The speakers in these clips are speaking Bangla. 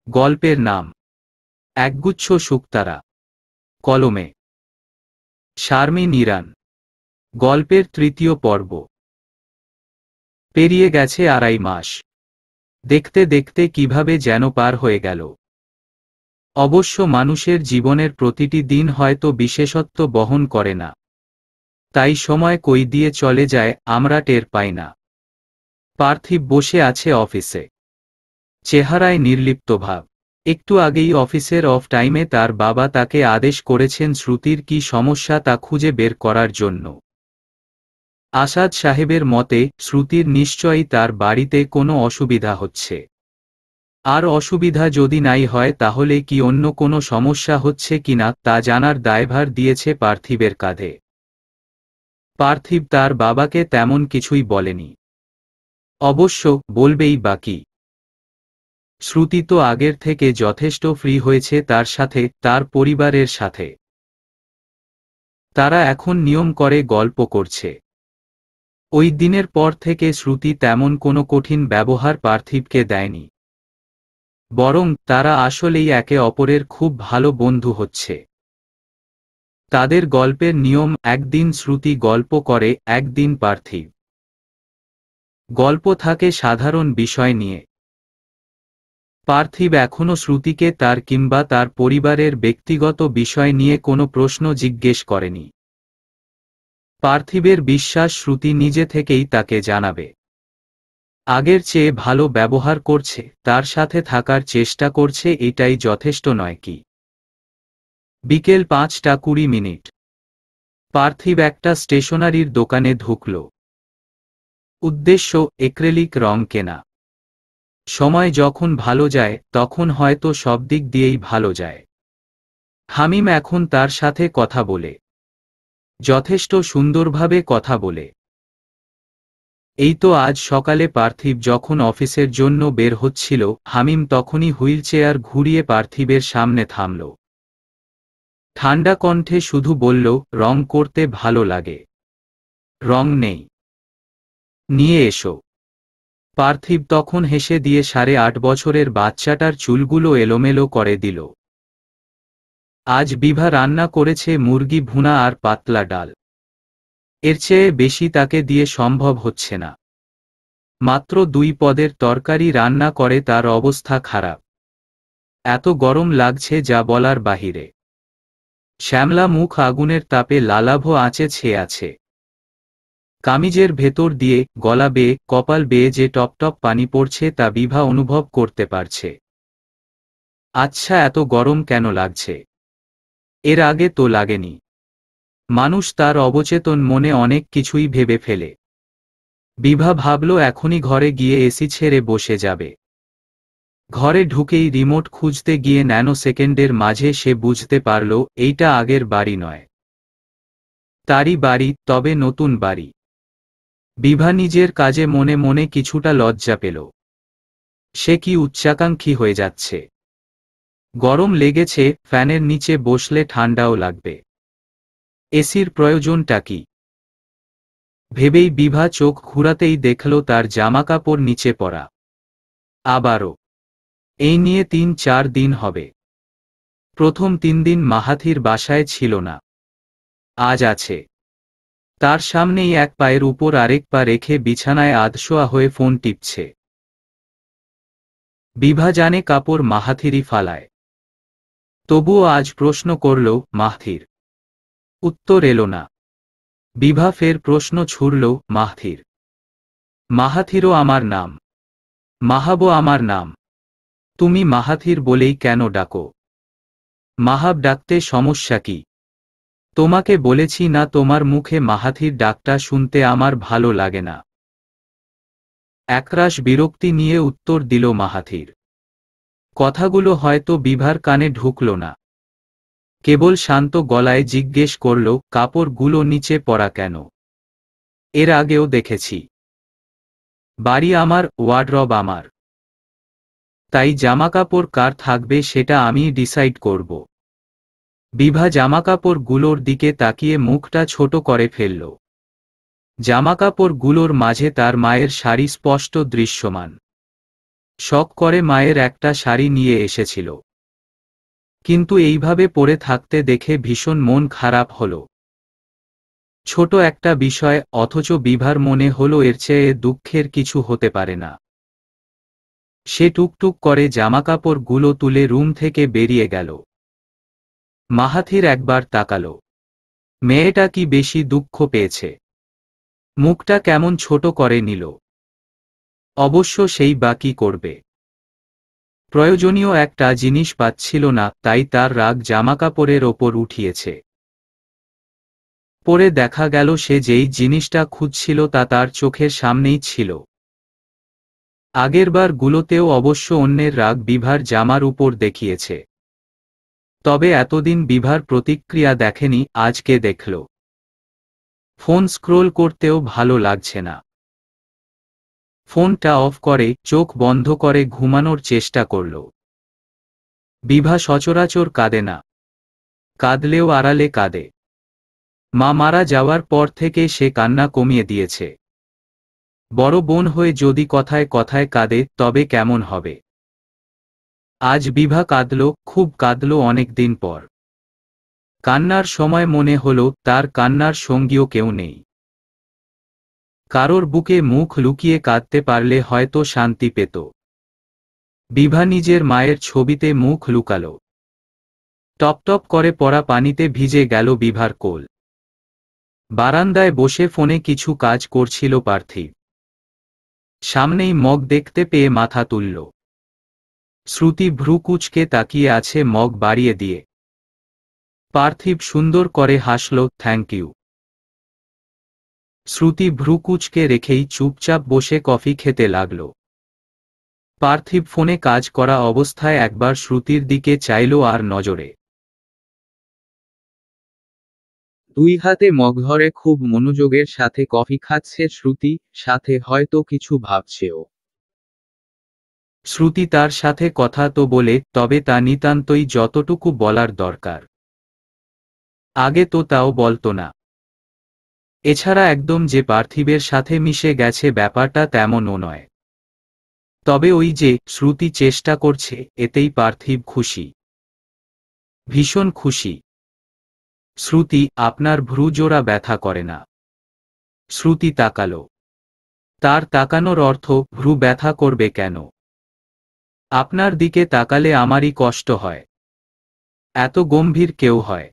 গল্পের নাম একগুচ্ছ শুকতারা। কলমে শারমিন ইরান। গল্পের তৃতীয় পর্ব। পেরিয়ে গেছে ২.৫ মাস। দেখতে দেখতে কিভাবে যেন পার হয়ে গেল। অবশ্য মানুষের জীবনের প্রতিটি দিন হয়তো বিশেষত্ব বহন করে না, তাই সময় কই দিয়ে চলে যায় আমরা টের পাই না। পার্থিব বসে আছে অফিসে, চেহারায় নির্লিপ্ত ভাব। একটু আগেই অফিসের অফ টাইমে তার বাবা তাকে আদেশ করেছেন শ্রুতির কী সমস্যা তা খুঁজে বের করার জন্য। আসাদ সাহেবের মতে শ্রুতির নিশ্চয়ই তার বাড়িতে কোনো অসুবিধা হচ্ছে। আর অসুবিধা যদি নাই হয় তাহলে কি অন্য কোনো সমস্যা হচ্ছে কিনা তা জানার দায়ভার দিয়েছে পার্থিবের কাঁধে। পার্থিব তার বাবাকে তেমন কিছুই বলেনি, অবশ্য বলবেই বা কি। শ্রুতি তো আগের থেকে যথেষ্ট ফ্রি হয়েছে তার সাথে, তার পরিবারের সাথে। তারা এখন নিয়ম করে গল্প করছে। ওই দিনের পর থেকে শ্রুতি তেমন কোনো কঠিন ব্যবহার পার্থিবকে দেয়নি, বরং তারা আসলেই একে অপরের খুব ভালো বন্ধু হচ্ছে। তাদের গল্পের নিয়ম, একদিন শ্রুতি গল্প করে, একদিন পার্থিব। গল্প থাকে সাধারণ বিষয় নিয়ে। পার্থিব এখনও শ্রুতিকে তার কিংবা তার পরিবারের ব্যক্তিগত বিষয় নিয়ে কোনো প্রশ্ন জিজ্ঞেস করেনি। পার্থিবের বিশ্বাস শ্রুতি নিজে থেকেই তাকে জানাবে। আগের চেয়ে ভালো ব্যবহার করছে, তার সাথে থাকার চেষ্টা করছে, এটাই যথেষ্ট নয় কি? বিকেল ৫টা ২০। পার্থিব একটা স্টেশনারির দোকানে ঢুকল। উদ্দেশ্য এক্রেলিক রং কেনা। সময় যখন ভালো যায় তখন হয়তো সব দিক দিয়েই ভালো যায়। হামিম এখন তার সাথে কথা বলে, যথেষ্ট সুন্দরভাবে কথা বলে। এই তো আজ সকালে পার্থিব যখন অফিসের জন্য বের হচ্ছিল, হামিম তখনই হুইলচেয়ার ঘুরিয়ে পার্থিবের সামনে থামল। ঠান্ডা কণ্ঠে শুধু বলল, রং করতে ভালো লাগে। রং নেই? নিয়ে এসো। পার্থিব তখন হেসে দিয়ে ৮.৫ বছরের বাচ্চাটার চুলগুলো এলোমেলো করে দিল। আজ বিভা রান্না করেছে মুরগি ভুনা আর পাতলা ডাল। এর চেয়ে বেশি তাকে দিয়ে সম্ভব হচ্ছে না। মাত্র ২ পদের তরকারি রান্না করে তার অবস্থা খারাপ। এত গরম লাগছে যা বলার বাহিরে। শ্যামলা মুখ আগুনের তাপে লালাভ আঁচে ছেয়ে আছে। কামিজের ভেতর দিয়ে, গলা বেয়ে, কপাল বেয়ে যে টপটপ পানি পড়ছে তা বিভা অনুভব করতে পারছে। আচ্ছা, এত গরম কেন লাগছে? এর আগে তো লাগেনি। মানুষ তার অবচেতন মনে অনেক কিছুই ভেবে ফেলে। বিভা ভাবল এখনই ঘরে গিয়ে এসি ছেড়ে বসে যাবে। ঘরে ঢুকেই রিমোট খুঁজতে গিয়ে ন্যানো সেকেন্ডের মাঝে সে বুঝতে পারল এইটা আগের বাড়ি নয়, তারই বাড়ি, তবে নতুন বাড়ি। বিভা নিজের কাজে মনে মনে কিছুটা লজ্জা পেল। সে কি উচ্চাকাঙ্ক্ষী হয়ে যাচ্ছে? গরম লেগেছে, ফ্যানের নিচে বসলে ঠান্ডাও লাগবে। এসির প্রয়োজনটা কি ভেবেই বিভা চোখ ঘুরাতেই দেখল তার জামাকাপড় নিচে পড়া। আবারও এই নিয়ে ৩-৪ দিন হবে। প্রথম ৩ দিন মাহাথির বাসায় ছিল না, আজ আছে। তার সামনেই এক পায়ের উপর আরেক পা রেখে বিছানায় আধশোয়া হয়ে ফোন টিপছে। বিভা জানে কাপড় মাহাথিরই ফালায়। তবুও আজ প্রশ্ন করল, মাহথির? উত্তর এলো না। বিভা ফের প্রশ্ন ছুড়ল, মাহথির? মাহাথিরও আমার নাম, মাহাবও আমার নাম। তুমি মাহাথির বলেই কেন ডাকো? মাহাব ডাকতে সমস্যা কি? তোমাকে বলেছি না তোমার মুখে মাহাথির ডাকটা শুনতে আমার ভালো লাগে না। একরাশ বিরক্তি নিয়ে উত্তর দিল মাহাথির। কথাগুলো হয়তো বিভার কানে ঢুকল না। কেবল শান্ত গলায় জিজ্ঞেস করল, কাপড়গুলো নিচে পড়া কেন? এর আগেও দেখেছি। বাড়ি আমার, ওয়ার্ডরব আমার। তাই জামাকাপড় কার থাকবে সেটা আমিই ডিসাইড করব। বিভা জামাকাপড়গুলোর দিকে তাকিয়ে মুখটা ছোট করে ফেলল। জামাকাপড়গুলোর মাঝে তার মায়ের শাড়ি স্পষ্ট দৃশ্যমান। শখ করে মায়ের একটা শাড়ি নিয়ে এসেছিল, কিন্তু এইভাবে পরে থাকতে দেখে ভীষণ মন খারাপ হলো। ছোট একটা বিষয়, অথচ বিভার মনে হলো এর চেয়ে দুঃখের কিছু হতে পারে না। সে টুকটুক করে জামাকাপড়গুলো তুলে রুম থেকে বেরিয়ে গেল। মাহাথির একবার তাকালো। মেয়েটা কি বেশি দুঃখ পেয়েছে? মুখটা কেমন ছোট করে নিল। অবশ্য সেই বা কি করবে? প্রয়োজনীয় একটা জিনিস পাচ্ছিল না, তাই তার রাগ জামাকাপড়ের ওপর উঠিয়েছে। পরে দেখা গেল সে যেই জিনিসটা খুঁজছিল তা তার চোখের সামনেই ছিল। আগেরবার গুলোতেও অবশ্য অন্যের রাগ বিভার জামার উপর দেখিয়েছে, তবে এতদিন বিভার প্রতিক্রিয়া দেখেনি, আজকে দেখল। ফোন স্ক্রোল করতেও ভালো লাগছে না। ফোনটা অফ করে চোখ বন্ধ করে ঘুমানোর চেষ্টা করল। বিভা সচরাচর কাঁদে না, কাঁদলেও আড়ালে কাঁদে। মা মারা যাওয়ার পর থেকে সে কান্না কমিয়ে দিয়েছে। বড় বোন হয়ে যদি কথায় কথায় কাঁদে তবে কেমন হবে? আজ বিভা কাঁদল, খুব কাঁদল অনেকদিন পর। কান্নার সময় মনে হল তার কান্নার সঙ্গীও কেউ নেই। কারোর বুকে মুখ লুকিয়ে কাঁদতে পারলে হয়তো শান্তি পেত। বিভা নিজের মায়ের ছবিতে মুখ লুকাল। টপটপ করে পড়া পানিতে ভিজে গেল বিভার কোল। বারান্দায় বসে ফোনে কিছু কাজ করছিল পার্থিব। সামনেই মগ দেখতে পেয়ে মাথা তুলল। শ্রুতি ভ্রু কুঁচকে তাকিয়ে আছে মগ বাড়িয়ে দিয়ে। পার্থিব সুন্দর করে হাসল, থ্যাংক ইউ। শ্রুতি ভ্রু কুঁচকে রেখেই চুপচাপ বসে কফি খেতে লাগল। পার্থিব ফোনে কাজ করা অবস্থায় একবার শ্রুতির দিকে চাইল আর নজরে। দুই হাতে মগ ধরে খুব মনোযোগের সাথে কফি খাচ্ছে শ্রুতি, সাথে হয়তো কিছু ভাবছেও। শ্রুতি তার সাথে কথা তো বলে, তবে তা নিতান্তই যতটুকু বলার দরকার। আগে তো তাও বলতো না। এছাড়া একদম যে পার্থিবের সাথে মিশে গেছে ব্যাপারটা তেমনও নয়। তবে ওই যে শ্রুতি চেষ্টা করছে, এতেই পার্থিব খুশি, ভীষণ খুশি। শ্রুতি, আপনার ভ্রুজোড়া ব্যথা করে না? শ্রুতি তাকালো। তার তাকানোর অর্থ ভ্রু ব্যথা করবে কেন? আপনার দিকে তাকালে আমারই কষ্ট হয়। এত গম্ভীর কেউ হয়?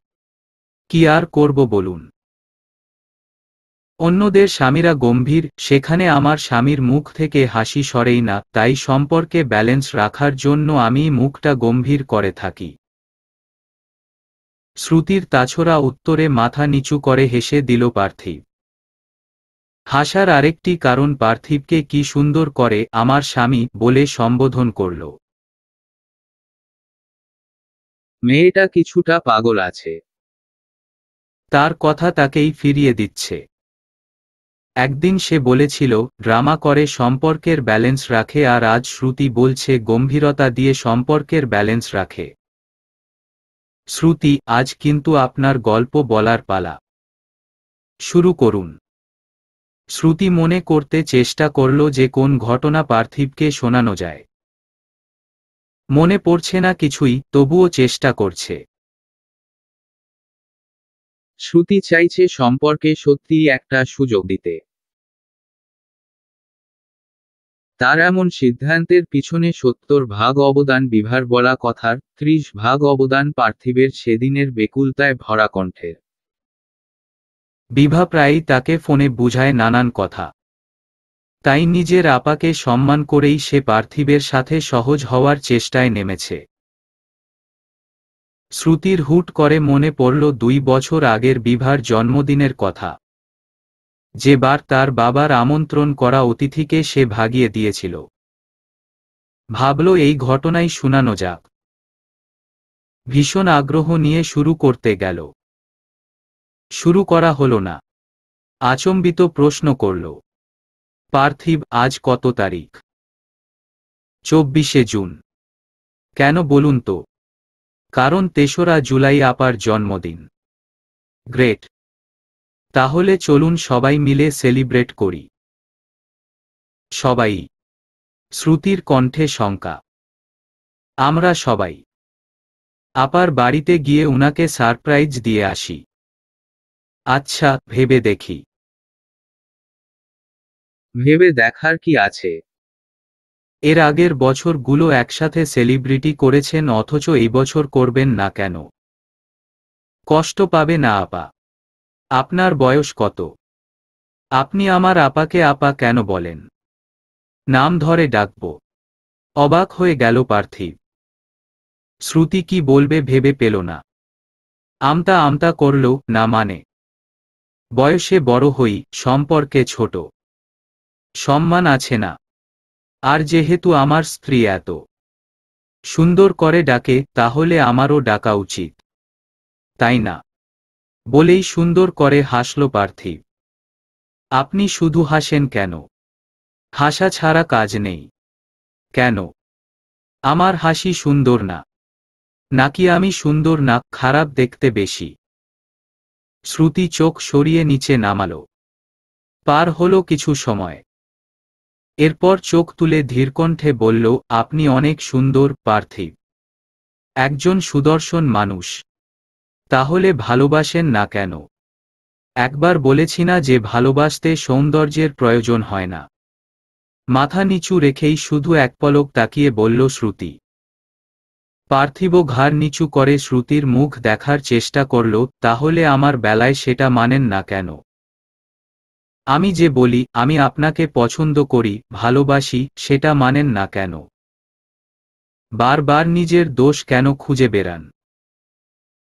কি আর করব বলুন। অন্যদের স্বামীরা গম্ভীর, সেখানে আমার স্বামীর মুখ থেকে হাসি সরেই না, তাই সম্পর্কে ব্যালেন্স রাখার জন্য আমি মুখটা গম্ভীর করে থাকি। শ্রুতির তাছাড়া উত্তরে মাথা নিচু করে হেসে দিল পার্থিব। হাসার আরেকটি কারণ পার্থিবকে কি সুন্দর করে আমার স্বামী বলে সম্বোধন করল। মেয়েটা কিছুটা পাগল আছে। তার কথা তাকেই ফিরিয়ে দিচ্ছে। একদিন সে বলেছিল ড্রামা করে সম্পর্কের ব্যালেন্স রাখে, আর আজ শ্রুতি বলছে গম্ভীরতা দিয়ে সম্পর্কের ব্যালেন্স রাখে। শ্রুতি, আজ কিন্তু আপনার গল্প বলার পালা। শুরু করুন। শ্রুতি মনে করতে চেষ্টা করল যে কোন ঘটনা পার্থিবকে শোনানো যায়। মনে পড়ছে না কিছুই, তবুও চেষ্টা করছে। শ্রুতি চাইছে সম্পর্কে সত্যিই একটা সুযোগ দিতে। তার এমন সিদ্ধান্তের পিছনে ৭০ ভাগ অবদান বিভার বলা কথার, ৩০ ভাগ অবদান পার্থিবের সেদিনের বেকুলতায় ভরা কণ্ঠের। বিভা প্রায়ই তাকে ফোনে বুঝায় নানান কথা। তাই নিজের আপাকে সম্মান করেই সে পার্থিবের সাথে সহজ হওয়ার চেষ্টায় নেমেছে। শ্রুতির হুট করে মনে পড়ল ২ বছর আগের বিভার জন্মদিনের কথা, যে বার তার বাবার আমন্ত্রণ করা অতিথিকে সে ভাগিয়ে দিয়েছিল। ভাবল এই ঘটনাই শোনানো যাক। ভীষণ আগ্রহ নিয়ে শুরু করতে গেল। শুরু করা হলো না। আচম্বিত প্রশ্ন করল, পার্থিব, আজ কত তারিখ? ২৪শে জুন। কেন বলুন তো? কারণ ৩রা জুলাই আপার জন্মদিন। গ্রেট। তাহলে চলুন সবাই মিলে সেলিব্রেট করি। সবাই। শ্রুতির কণ্ঠে শঙ্কা। আমরা সবাই আপার বাড়িতে গিয়ে উনাকে সারপ্রাইজ দিয়ে আসি। আচ্ছা, ভেবে দেখি। ভেবে দেখার কি আছে? এর আগের বছরগুলো একসাথে সেলিব্রিটি করেছেন, অথচ এই বছর করবেন না কেন? কষ্ট পাবে না আপা? আপনার বয়স কত? আপনি আমার আপাকে আপা কেন বলেন? নাম ধরে ডাকব। অবাক হয়ে গেল পার্থিব। শ্রুতি কি বলবে ভেবে পেল না। আমতা আমতা করল, না মানে? বয়সে বড় হই, সম্পর্কে ছোট, সম্মান আছে না? আর যেহেতু আমার স্ত্রী এত সুন্দর করে ডাকে, তাহলে আমারও ডাকা উচিত, তাই না? বলেই সুন্দর করে হাসল পার্থিব। আপনি শুধু হাসেন কেন? হাসা ছাড়া কাজ নেই কেন? আমার হাসি সুন্দর না? নাকি আমি সুন্দর না, খারাপ দেখতে বেশি? শ্রুতি চোখ সরিয়ে নিচে নামালো। পার হলো কিছু সময়। এরপর চোখ তুলে ধীরকণ্ঠে বলল, আপনি অনেক সুন্দর পার্থিব, একজন সুদর্শন মানুষ। তাহলে ভালোবাসেন না কেন? একবার বলেছি না যে ভালোবাসতে সৌন্দর্যের প্রয়োজন হয় না? মাথা নিচু রেখেই শুধু এক পলক তাকিয়ে বলল শ্রুতি। পার্থিব ঘাড় নিচু করে শ্রুতির মুখ দেখার চেষ্টা করল। তাহলে আমার বেলায় সেটা মানেন না কেন? আমি যে বলি আমি আপনাকে পছন্দ করি, ভালোবাসি, সেটা মানেন না কেন? বারবার নিজের দোষ কেন খুঁজে বেড়ান?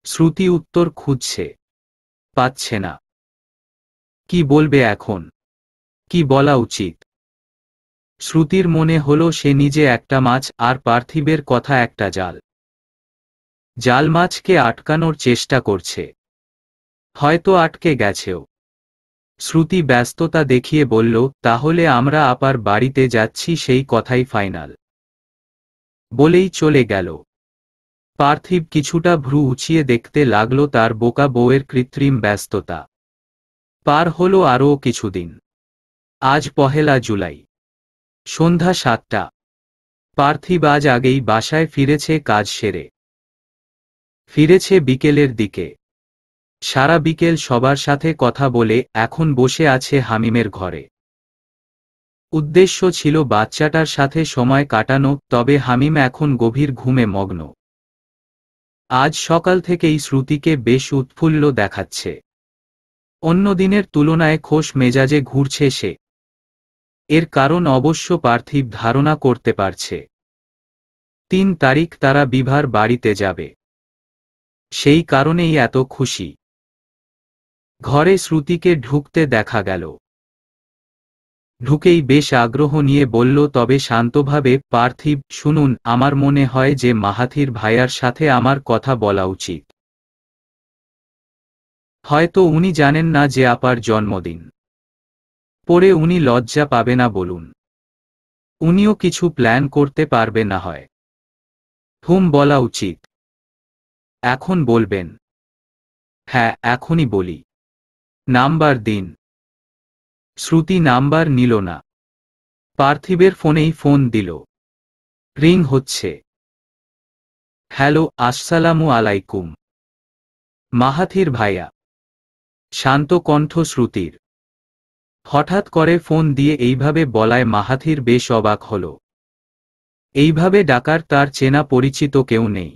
শ্রুতি উত্তর খুঁজছে, পাচ্ছে না। কি বলবে এখন? কি বলা উচিত? শ্রুতির মনে হলো সে নিজে একটা মাছ, আর পার্থিবের কথা একটা জাল। জাল মাছকে আটকানোর চেষ্টা করছে, হয়তো আটকে গেছেও। শ্রুতি ব্যস্ততা দেখিয়ে বলল, তাহলে আমরা আপার বাড়িতে যাচ্ছি, সেই কথাই ফাইনাল। বলেই চলে গেল। পার্থিব কিছুটা ভ্রু উঁচিয়ে দেখতে লাগল তার বোকা বউয়ের কৃত্রিম ব্যস্ততা। পার হলো আরও কিছুদিন। আজ ১ জুলাই, সন্ধ্যা ৭টা। পার্থিব আজ আগেই বাসায় ফিরেছে কাজ সেরে। ফিরেছে বিকেলের দিকে। সারা বিকেল সবার সাথে কথা বলে এখন বসে আছে হামিমের ঘরে। উদ্দেশ্য ছিল বাচ্চাটার সাথে সময় কাটানো, তবে হামিম এখন গভীর ঘুমে মগ্ন। আজ সকাল থেকেই শ্রুতিকে বেশ উৎফুল্ল দেখাচ্ছে। অন্য দিনের তুলনায় খোশ মেজাজে ঘুরছে সে। এর কারণ অবশ্য পার্থিব ধারণা করতে পারছে। ৩ তারিখ তারা বিভার বাড়িতে যাবে। সেই কারণেই এত খুশি। ঘরে শ্রুতিকে ঢুকতে দেখা গেল। ঢুকেই বেশ আগ্রহ নিয়ে বলল, তবে শান্তভাবে, পার্থিব শুনুন, আমার মনে হয় যে মাহাথির ভাইয়ার সাথে আমার কথা বলা উচিত। হয়তো উনি জানেন না যে আপার জন্মদিন। পরে উনি লজ্জা পাবে না বলুন? উনিও কিছু প্ল্যান করতে পারবে না হয়। বলা উচিত। এখন বলবেন? হ্যাঁ, এখনই বলি। নাম্বার দিন। শ্রুতি নাম্বার নিল না। পার্থিবের ফোনেই ফোন দিল। রিং হচ্ছে। হ্যালো, আসসালামু আলাইকুম। মাহাথির ভাইয়া। শান্ত কণ্ঠ শ্রুতির। হঠাৎ করে ফোন দিয়ে এইভাবে বলায় মাহাথির বেশ অবাক হল। এইভাবে ডাকার তার চেনা পরিচিত কেউ নেই।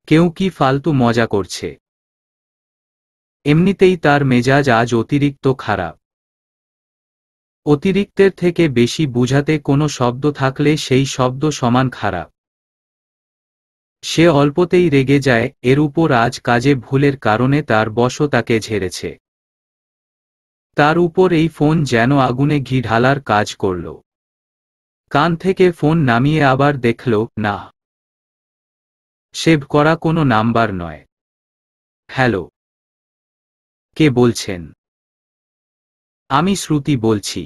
কেউ কি ফালতু মজা করছে? এমনিতেই তার মেজাজ আজ অতিরিক্ত খারাপ। অতিরিক্তের থেকে বেশি বুঝাতে কোনো শব্দ থাকলে সেই শব্দ সমান খারাপ। সে অল্পতেই রেগে যায়, এর উপর আজ কাজে ভুলের কারণে তার বসও তাকে ঝেড়েছে। তার উপর এই ফোন যেন আগুনে ঘি ঢালার কাজ করল। কান থেকে ফোন নামিয়ে আবার দেখল, না, সেভ করা কোনো নাম্বার নয়। হ্যালো, কে বলছেন? আমি শ্রুতি বলছি।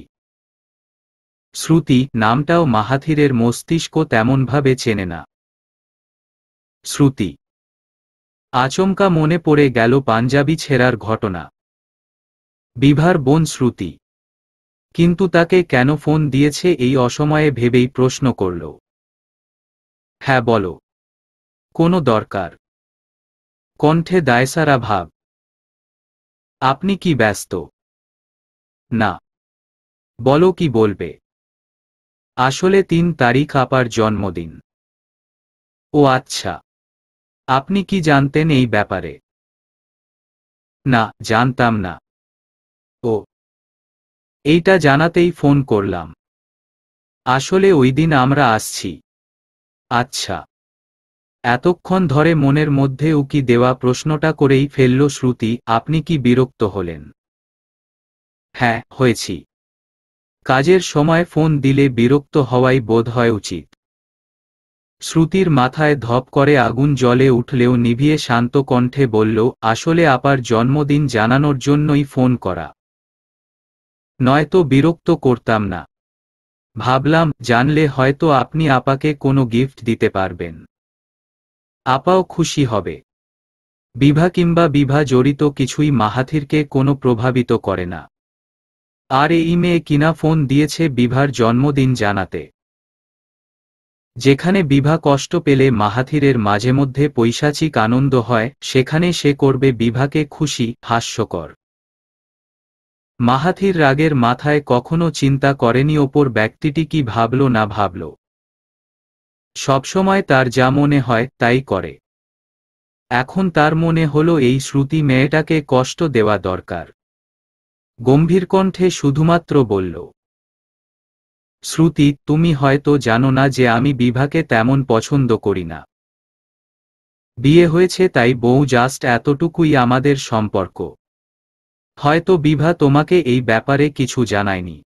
শ্রুতি নামটাও মাহাথিরের মস্তিষ্ক তেমনভাবে চেনে না। শ্রুতি। আচমকা মনে পড়ে গেল পাঞ্জাবি ছেঁড়ার ঘটনা। বিভার বোন শ্রুতি। কিন্তু তাকে কেন ফোন দিয়েছে এই অসময়ে ভেবেই প্রশ্ন করল। হ্যাঁ বলো। কোনো দরকার? কণ্ঠে দায়সারা ভাব। আপনি কি ব্যস্ত? না। বলো কি বলবে? আসলে ৩ তারিখ আপার জন্মদিন। ও আচ্ছা। আপনি কি জানতেন এই ব্যাপারে? না, জানতাম না। ও, এইটা জানাতেই ফোন করলাম। আসলে ওইদিন আমরা আসছি। আচ্ছা। এতক্ষণ ধরে মনের মধ্যে উকি দেওয়া প্রশ্নটা করেই ফেলল শ্রুতি। আপনি কি বিরক্ত হলেন? হ্যাঁ, হয়েছি। কাজের সময় ফোন দিলে বিরক্ত হওয়াই বোধ হয় উচিত। শ্রুতির মাথায় ধপ করে আগুন জ্বলে উঠলেও নিভিয়ে শান্ত কণ্ঠে বলল, আসলে আপার জন্মদিন জানানোর জন্যই ফোন করা। নয়তো বিরক্ত করতাম না। ভাবলাম জানলে হয়তো আপনি আপাকে কোনো গিফট দিতে পারবেন। আপাও খুশি হবে। বিভা কিংবা বিভা জড়িত কিছুই মাহাথিরকে কোনো প্রভাবিত করে না। আর এই মেয়ে কিনা ফোন দিয়েছে বিভার জন্মদিন জানাতে। যেখানে বিভা কষ্ট পেলে মাহাথিরের মাঝে মধ্যে পৈশাচিক আনন্দ হয়, সেখানে সে করবে বিভাকে খুশি। হাস্যকর। মাহাথির রাগের মাথায় কখনো চিন্তা করেনি ওপর ব্যক্তিটি কি ভাবল না ভাবল। সবসময় তার যা মনে হয় তাই করে। এখন তার মনে হলো এই শ্রুতি মেয়েটাকে কষ্ট দেওয়া দরকার। গম্ভীর কণ্ঠে শুধুমাত্র বলল, শ্রুতি, তুমি হয়তো জানো না যে আমি বিভাকে তেমন পছন্দ করি না। বিয়ে হয়েছে তাই বউ, জাস্ট এতটুকুই আমাদের সম্পর্ক। হয়তো বিভা তোমাকে এই ব্যাপারে কিছু জানায়নি,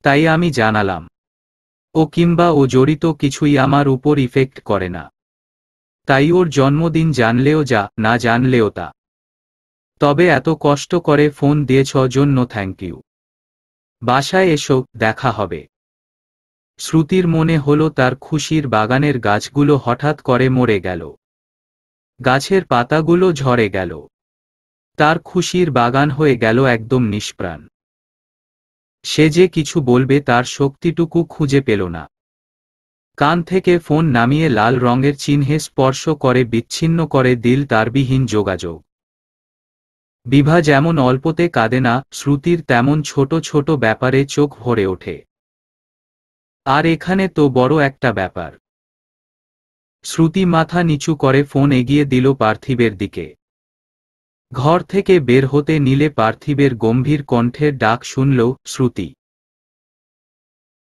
তাই আমি জানালাম। ও কিংবা ও জড়িত কিছুই আমার উপর ইফেক্ট করে না। তাই ওর জন্মদিন জানলেও যা, না জানলেও তা। তবে এত কষ্ট করে ফোন দিয়েছ জন্য থ্যাংক ইউ। বাসায় এসো, দেখা হবে। শ্রুতির মনে হলো তার খুশির বাগানের গাছগুলো হঠাৎ করে মরে গেল। গাছের পাতাগুলো ঝরে গেল। তার খুশির বাগান হয়ে গেল একদম নিষ্প্রাণ। সে যে কিছু বলবে তার শক্তিটুকু খুঁজে পেল না। কান থেকে ফোন নামিয়ে লাল রঙের চিহ্নে স্পর্শ করে বিচ্ছিন্ন করে দিল তারবিহীন যোগাযোগ। বিভা যেমন অল্পতে কাঁদে না, শ্রুতির তেমন ছোট ছোট ব্যাপারে চোখ ভরে ওঠে। আর এখানে তো বড় একটা ব্যাপার। শ্রুতি মাথা নিচু করে ফোন এগিয়ে দিল পার্থিবের দিকে। ঘর থেকে বের হতে নিলে পার্থিবের গম্ভীর কণ্ঠের ডাক শুনল, শ্রুতি।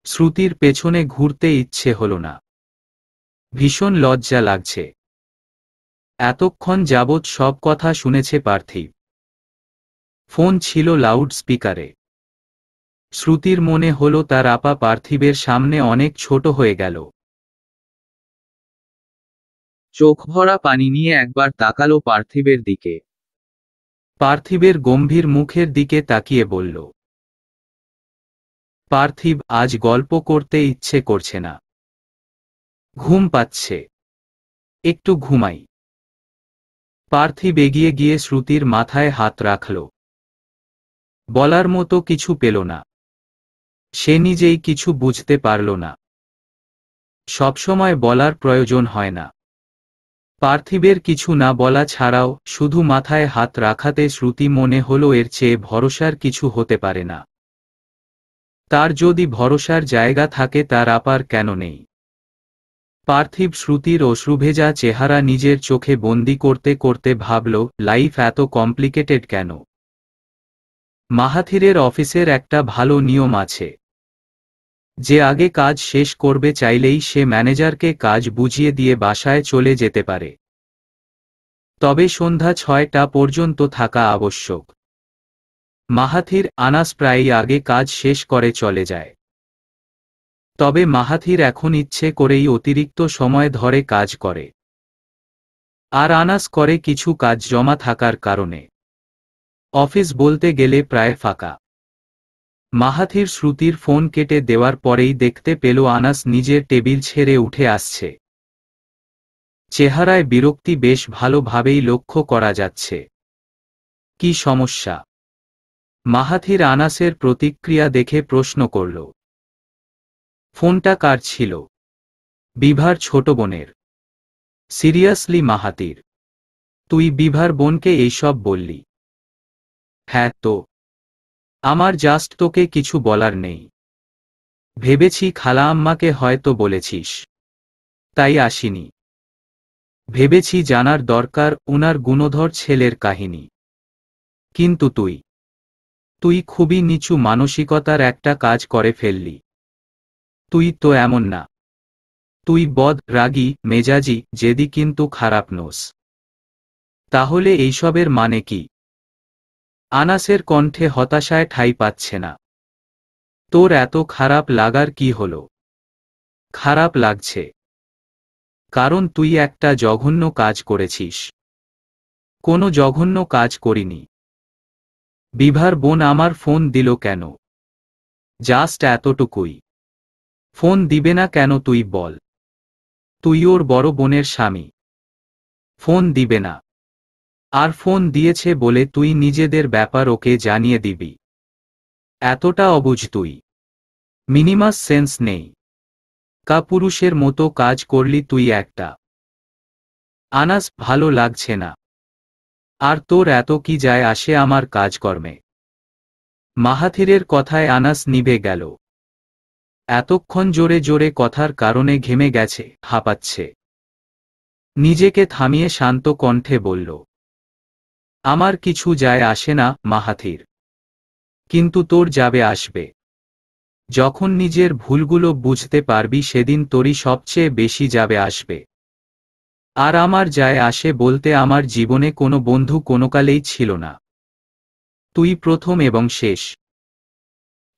শ্রুতির পেছনে ঘুরতে ইচ্ছে হল না। ভীষণ লজ্জা লাগছে। এতক্ষণ যাবৎ সব কথা শুনেছে পার্থিব। ফোন ছিল লাউড স্পিকারে। শ্রুতির মনে হল তার আপা পার্থিবের সামনে অনেক ছোট হয়ে গেল। চোখ ভরা পানি নিয়ে একবার তাকালো পার্থিবের দিকে। পার্থিবের গম্ভীর মুখের দিকে তাকিয়ে বলল, পার্থিব, আজ গল্প করতে ইচ্ছে করছে না। ঘুম পাচ্ছে। একটু ঘুমাই। পার্থিব এগিয়ে গিয়ে শ্রুতির মাথায় হাত রাখল। বলার মতো কিছু পেল না। সে নিজেই কিছু বুঝতে পারল না। সবসময় বলার প্রয়োজন হয় না। পার্থিবের কিছু না বলা ছাড়াও শুধু মাথায় হাত রাখাতে শ্রুতি মনে হলো এর চেয়ে ভরসার কিছু হতে পারে না। তার যদি ভরসার জায়গা থাকে তার আপার কেন নেই? পার্থিব শ্রুতির অশ্রুভেজা চেহারা নিজের চোখে বন্দি করতে করতে ভাবল, লাইফ এত কমপ্লিকেটেড কেন? মাহাথিরের অফিসের একটা ভালো নিয়ম আছে। যে আগে কাজ শেষ করবে চাইলেই সে ম্যানেজারকে কাজ বুঝিয়ে দিয়ে বাসায় চলে যেতে পারে। তবে সন্ধ্যা ৬টা পর্যন্ত থাকা আবশ্যক। মাহাথির, আনাস প্রায়ই আগে কাজ শেষ করে চলে যায়। তবে মাহাথির এখন ইচ্ছে করেই অতিরিক্ত সময় ধরে কাজ করে। আর আনাস করে কিছু কাজ জমা থাকার কারণে। অফিস বলতে গেলে প্রায় ফাঁকা। মাহাথির শ্রুতির ফোন কেটে দেওয়ার পরেই দেখতে পেল আনাস নিজের টেবিল ছেড়ে উঠে আসছে। চেহারায় বিরক্তি বেশ ভালোভাবেই লক্ষ্য করা যাচ্ছে। কি সমস্যা? মাহাথির আনাসের প্রতিক্রিয়া দেখে প্রশ্ন করল, ফোনটা কার ছিল? বিভার ছোট বোনের। সিরিয়াসলি মাহাথির, তুই বিভার বোনকে এইসব বললি? হ্যাঁ তো, আমার জাস্ট তোকে কিছু বলার নেই। ভেবেছি খালা আম্মাকে হয়তো বলেছিস, তাই আসিনি। ভেবেছি জানার দরকার উনার গুণধর ছেলের কাহিনী। কিন্তু তুই খুবই নিচু মানসিকতার একটা কাজ করে ফেললি। তুই তো এমন না। তুই রাগী, মেজাজি, জেদি, কিন্তু খারাপ নোস। তাহলে এইসবের মানে কি? আনাসের কণ্ঠে হতাশায় ঠাঁই পাচ্ছে না। তোর এত খারাপ লাগার কি হলো? খারাপ লাগছে কারণ তুই একটা জঘন্য কাজ করেছিস। কোনো জঘন্য কাজ করিনি। বিভার বোন আমার ফোন দিল কেন? জাস্ট এতটুকুই। ফোন দিবে না কেন তুই বল? তুই ওর বড় বোনের স্বামী। ফোন দিবে না। আর ফোন দিয়েছে বলে তুই নিজেদের ব্যাপার ওকে জানিয়ে দিবি? এতটা অবুঝ তুই? মিনিমাস সেন্স নেই। কাপুরুষের মতো কাজ করলি তুই একটা। আনাস, ভালো লাগছে না। আর তোর এত কি যায় আসে আমার কাজকর্মে? মাহাথিরের কথায় আনাস নিভে গেল। এতক্ষণ জোরে জোরে কথার কারণে ঘেমে গেছে, হাঁপাচ্ছে। নিজেকে থামিয়ে শান্ত কণ্ঠে বলল, আমার কিছু যায় আসে না মাহাথির। কিন্তু তোর যাবে আসবে। যখন নিজের ভুলগুলো বুঝতে পারবি সেদিন তোরই সবচেয়ে বেশি যাবে আসবে। আর আমার যায় আসে বলতে আমার জীবনে কোনো বন্ধু কোনোকালেই ছিল না। তুই প্রথম এবং শেষ।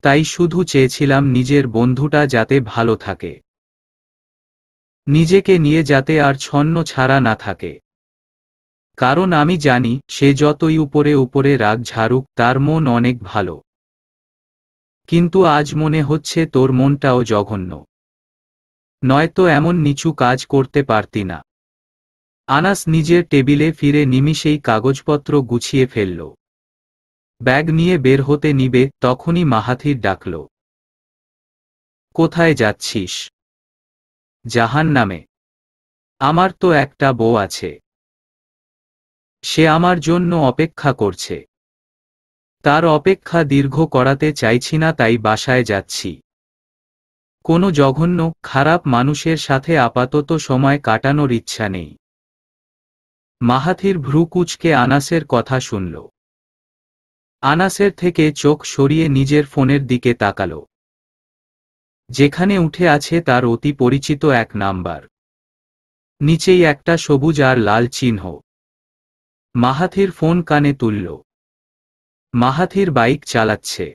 তাই শুধু চেয়েছিলাম নিজের বন্ধুটা যাতে ভালো থাকে, নিজেকে নিয়ে যাতে আর ছন্ন ছাড়া না থাকে। কারণ আমি জানি সে যতই উপরে উপরে রাগ ঝাড়ুক তার মন অনেক ভালো। কিন্তু আজ মনে হচ্ছে তোর মনটাও জঘন্য। নয়তো এমন নিচু কাজ করতে পারতি না। আনাস নিজের টেবিলে ফিরে নিমিষেই কাগজপত্র গুছিয়ে ফেলল। ব্যাগ নিয়ে বের হতে নিবে তখনই মাহাথির ডাকল, কোথায় যাচ্ছিস? জাহান্নামে। আমার তো একটা বউ আছে। সে আমার জন্য অপেক্ষা করছে। তার অপেক্ষা দীর্ঘ করাতে চাইছি না, তাই বাসায় যাচ্ছি। কোনো জঘন্য খারাপ মানুষের সাথে আপাতত সময় কাটানোর ইচ্ছা নেই। মাহাথির ভ্রু কুঁচকে আনাসের কথা শুনল। আনাসের থেকে চোখ সরিয়ে নিজের ফোনের দিকে তাকাল, যেখানে উঠে আছে তার অতি পরিচিত এক নাম্বার। নিচেই একটা সবুজ আর লাল চিহ্ন। মাহাথির ফোন কানে তুলল। মাহাথির বাইক চালাচ্ছে।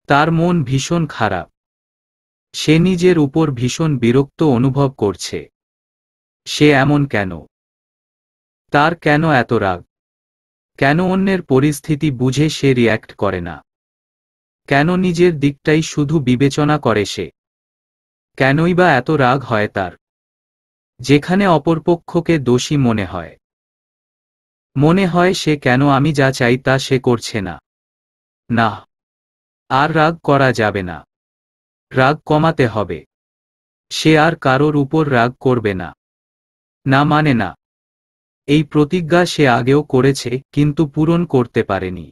তার মন ভীষণ খারাপ। সে নিজের উপর ভীষণ বিরক্ত অনুভব করছে। সে এমন কেন? তার কেন এত রাগ? কেন অন্যের পরিস্থিতি বুঝে সে রিয়্যাক্ট করে না? কেন নিজের দিকটাই শুধু বিবেচনা করে সে? কেনই বা এত রাগ হয় তার, যেখানে অপরপক্ষকে দোষী মনে হয়? মনে হয় সে কেন আমি যা চাই তা সে করছে না। না, আর রাগ করা যাবে না। রাগ কমাতে হবে। সে আর কারোর উপর রাগ করবে না। না মানে না। এই প্রতিজ্ঞা সে আগেও করেছে কিন্তু পূরণ করতে পারেনি।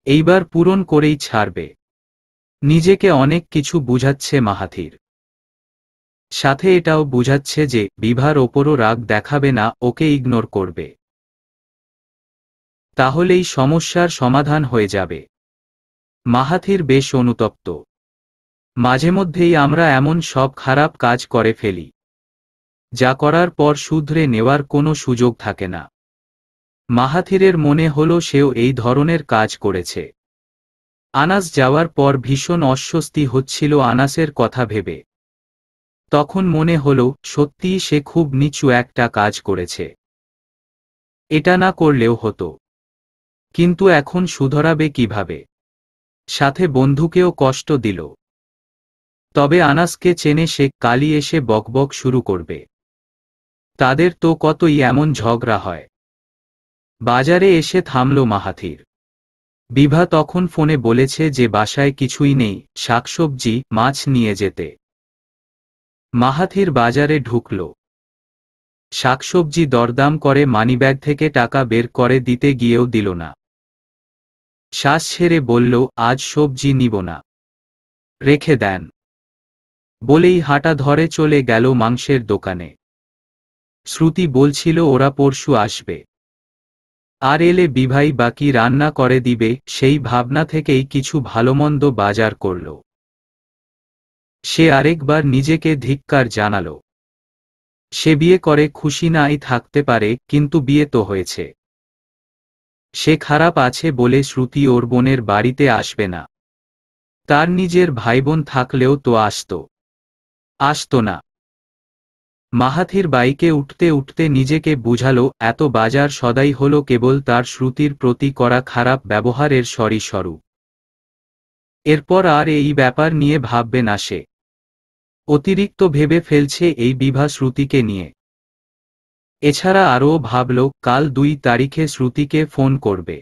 এইবার পূরণ করেই ছাড়বে। নিজেকে অনেক কিছু বুঝাচ্ছে মাহাথির। সাথে এটাও বুঝাচ্ছে যে বিভার ওপরও রাগ দেখাবে না, ওকে ইগনোর করবে। তাহলেই সমস্যার সমাধান হয়ে যাবে। মাহাথির বেশ অনুতপ্ত। মাঝেমধ্যেই আমরা এমন সব খারাপ কাজ করে ফেলি, যা করার পর শুধরে নেওয়ার কোনো সুযোগ থাকে না। মাহাথিরের মনে হলো সেও এই ধরনের কাজ করেছে। আনাস যাওয়ার পর ভীষণ অস্বস্তি হচ্ছিল আনাসের কথা ভেবে। তখন মনে হলো সত্যিই সে খুব নিচু একটা কাজ করেছে। এটা না করলেও হতো। কিন্তু এখন শুধরাবে কিভাবে? সাথে বন্ধুকেও কষ্ট দিল। তবে আনাসকে চেনে সে, কালই এসে বকবক শুরু করবে। তাদের তো কতই এমন ঝগড়া হয়। বাজারে এসে থামল মাহাথির। বিভা তখন ফোনে বলেছে যে বাসায় কিছুই নেই, শাকসবজি, মাছ নিয়ে যেতে। মাহাথির বাজারে ঢুকল। শাকসবজি দরদাম করে মানিব্যাগ থেকে টাকা বের করে দিতে গিয়েও দিল না। শ্বাস ছেড়ে বলল, আজ সবজি নিব না, রেখে দেন। বলেই হাঁটা ধরে চলে গেল মাংসের দোকানে। শ্রুতি বলছিল ওরা পরশু আসবে, আর এলে বিভাই বাকি রান্না করে দিবে, সেই ভাবনা থেকেই কিছু ভালোমন্দ বাজার করল। সে আরেকবার নিজেকে ধিক্কার জানাল। সে বিয়ে করে খুশি নাই থাকতে পারে, কিন্তু বিয়ে তো হয়েছে। সে খারাপ আছে বলে শ্রুতি ওর বোনের বাড়িতে আসবে না। তার নিজের ভাইবোন থাকলেও তো আসতো না। মাহাথির বাইকে উঠতে উঠতে নিজেকে বুঝালো, এত বাজার সদাই হলো কেবল তার শ্রুতির প্রতি করা খারাপ ব্যবহারের স্বরূপ। এরপর আর এই ব্যাপার নিয়ে ভাববে না সে। অতিরিক্ত ভেবে ফেলছে এই বিভা শ্রুতিকে নিয়ে। এছাড়া আরও ভাবল, কাল 2 তারিখে শ্রুতিকে ফোন করবে,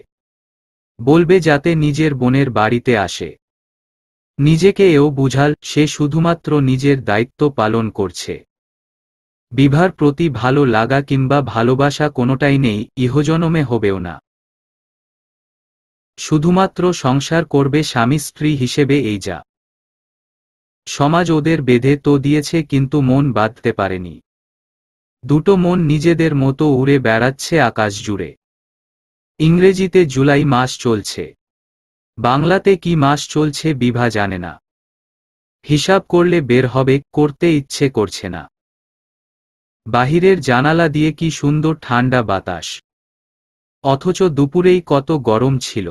বলবে যাতে নিজের বোনের বাড়িতে আসে। নিজেকে এও বুঝাল সে শুধুমাত্র নিজের দায়িত্ব পালন করছে। বিভার প্রতি ভালো লাগা কিংবা ভালোবাসা কোনোটাই নেই, ইহজনমে হবেও না। শুধুমাত্র সংসার করবে স্বামী স্ত্রী হিসেবে, এই যা। সমাজ ওদের বেঁধে তো দিয়েছে, কিন্তু মন বাঁধতে পারেনি। দুটো মন নিজেদের মতো উড়ে বেড়াচ্ছে আকাশ জুড়ে। ইংরেজিতে জুলাই মাস চলছে, বাংলাতে কি মাস চলছে বিভা জানে না। হিসাব করলে বের হবে, করতে ইচ্ছে করছে না। বাহিরের জানালা দিয়ে কি সুন্দর ঠান্ডা বাতাস, অথচ দুপুরেই কত গরম ছিল,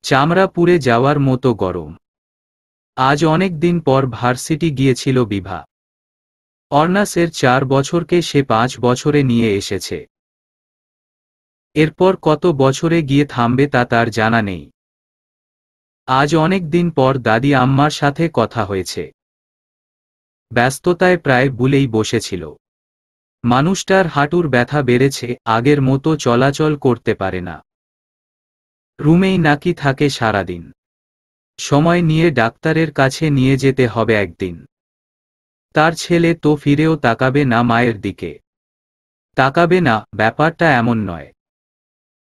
চামড়া পুড়ে যাওয়ার মতো গরম। আজ অনেক দিন পর ভার্সিটি গিয়েছিল বিভা। অর্নাসের 4 বছরকে সে 5 বছরে নিয়ে এসেছে। এরপর কত বছরে গিয়ে থামবে তা তার জানা নেই। আজ অনেক দিন পর দাদি আম্মার সাথে কথা হয়েছে। ব্যস্ততায় প্রায় ভুলেই বসেছিল। মানুষটার হাঁটুর ব্যথা বেড়েছে, আগের মতো চলাচল করতে পারে না। রুমেই নাকি থাকে সারাদিন। সময় নিয়ে ডাক্তারের কাছে নিয়ে যেতে হবে একদিন। তার ছেলে তো ফিরেও তাকাবে না মায়ের দিকে। তাকাবে না, ব্যাপারটা এমন নয়।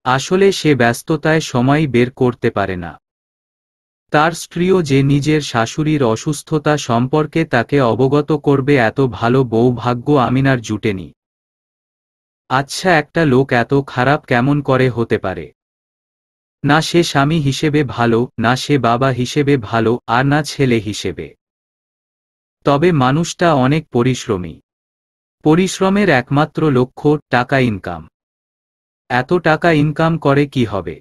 আসলে সে ব্যস্ততায় সময় বের করতে পারে না। তার স্ত্রীও যে নিজের শাশুড়ির অসুস্থতা সম্পর্কে তাকে অবগত করবে এত ভালো বৌভাগ্য আমিনার জুটেনি। আচ্ছা, একটা লোক এত খারাপ কেমন করে হতে পারে? না সে স্বামী হিসেবে ভালো, না সে বাবা হিসেবে ভালো, আর না ছেলে হিসেবে। তবে মানুষটা অনেক পরিশ্রমী। পরিশ্রমের একমাত্র লক্ষ্য টাকা ইনকাম। এত টাকা ইনকাম করে কি হবে?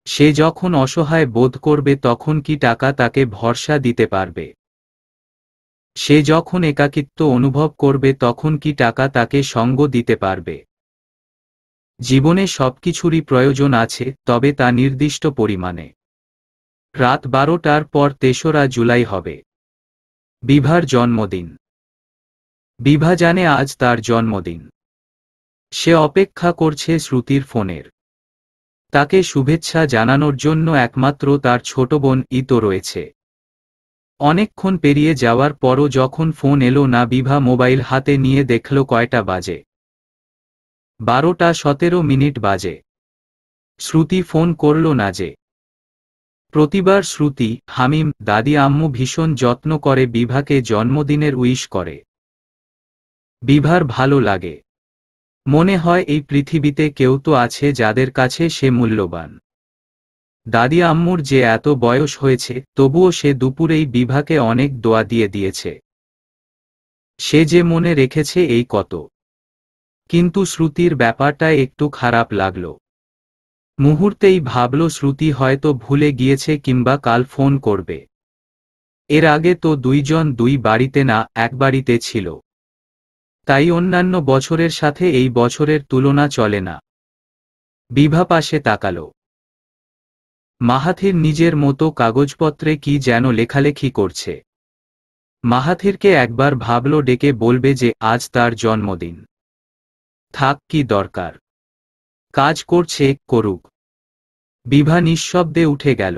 সে যখন অসহায় বোধ করবে তখন কি টাকা তাকে ভরসা দিতে পারবে? সে যখন একাকিত্ব অনুভব করবে তখন কি টাকা তাকে সঙ্গ দিতে পারবে? জীবনে সবকিছুরই প্রয়োজন আছে, তবে তা নির্দিষ্ট পরিমাণে। রাত 12টার পর 3রা জুলাই হবে বিভার জন্মদিন। বিভা জানে আজ তার জন্মদিন। সে অপেক্ষা করছে শ্রুতির ফোনের। তাকে শুভেচ্ছা জানানোর জন্য একমাত্র তার ছোট বোন তো রয়েছে। অনেকক্ষণ পেরিয়ে যাওয়ার পরও যখন ফোন এলো না, বিভা মোবাইল হাতে নিয়ে দেখল কয়টা বাজে। 12:17 বাজে। শ্রুতি ফোন করল না যে। প্রতিবার শ্রুতি, হামিম, দাদি আম্মু ভীষণ যত্ন করে বিভাকে জন্মদিনের উইশ করে। বিভার ভালো লাগে। মনে হয় এই পৃথিবীতে কেউ তো আছে যাদের কাছে সে মূল্যবান। দাদি আম্মুর যে এত বয়স হয়েছে, তবুও সে দুপুরেই বিভাকে অনেক দোয়া দিয়েছে। সে যে মনে রেখেছে এই কত। কিন্তু শ্রুতির ব্যাপারটা একটু খারাপ লাগল। মুহূর্তেই ভাবল শ্রুতি হয়তো ভুলে গিয়েছে কিংবা কাল ফোন করবে। এর আগে তো 2 জন 2 বাড়িতে না, এক বাড়িতে ছিল। তাই অন্যান্য বছরের সাথে এই বছরের তুলনা চলে না। বিভা পাশে তাকালো। মাহাথির নিজের মতো কাগজপত্রে কি যেন লেখালেখি করছে। মাহাথিরকে একবার ভাবল ডেকে বলবে যে আজ তার জন্মদিন। থাক, কি দরকার? কাজ করছে, করুক। বিভা নিঃশব্দে উঠে গেল।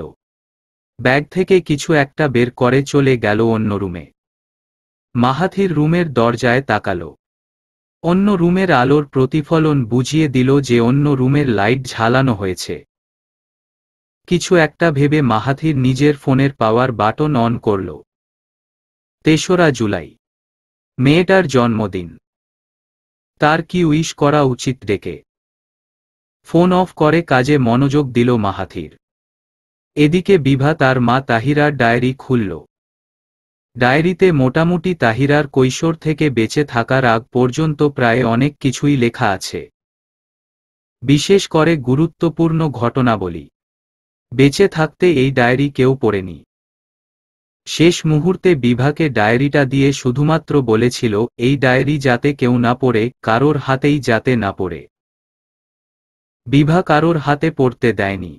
ব্যাগ থেকে কিছু একটা বের করে চলে গেল অন্য রুমে। মাহাথির রুমের দরজায় তাকালো। অন্য রুমের আলোর প্রতিফলন বুঝিয়ে দিল যে অন্য রুমের লাইট ঝালানো হয়েছে। কিছু একটা ভেবে মাহাথির নিজের ফোনের পাওয়ার বাটন অন করল। ৩রা জুলাই, মেয়েটার জন্মদিন। তার কি উইশ করা উচিত ডেকে? ফোন অফ করে কাজে মনোযোগ দিল মাহাথির। এদিকে বিভা তার মা তাহিরার ডায়েরি খুলল। ডায়েরিতে মোটামুটি তাহিরার কৈশোর থেকে বেঁচে থাকার আগ পর্যন্ত প্রায় অনেক কিছুই লেখা আছে। বিশেষ করে গুরুত্বপূর্ণ ঘটনাবলী। বেঁচে থাকতে এই ডায়েরি কেউ পড়েনি। শেষ মুহূর্তে বিভাকে ডায়েরিটা দিয়ে শুধুমাত্র বলেছিল এই ডায়েরি যাতে কেউ না পড়ে, কারোর হাতেই যাতে না পড়ে। বিভা কারোর হাতে পড়তে দেয়নি।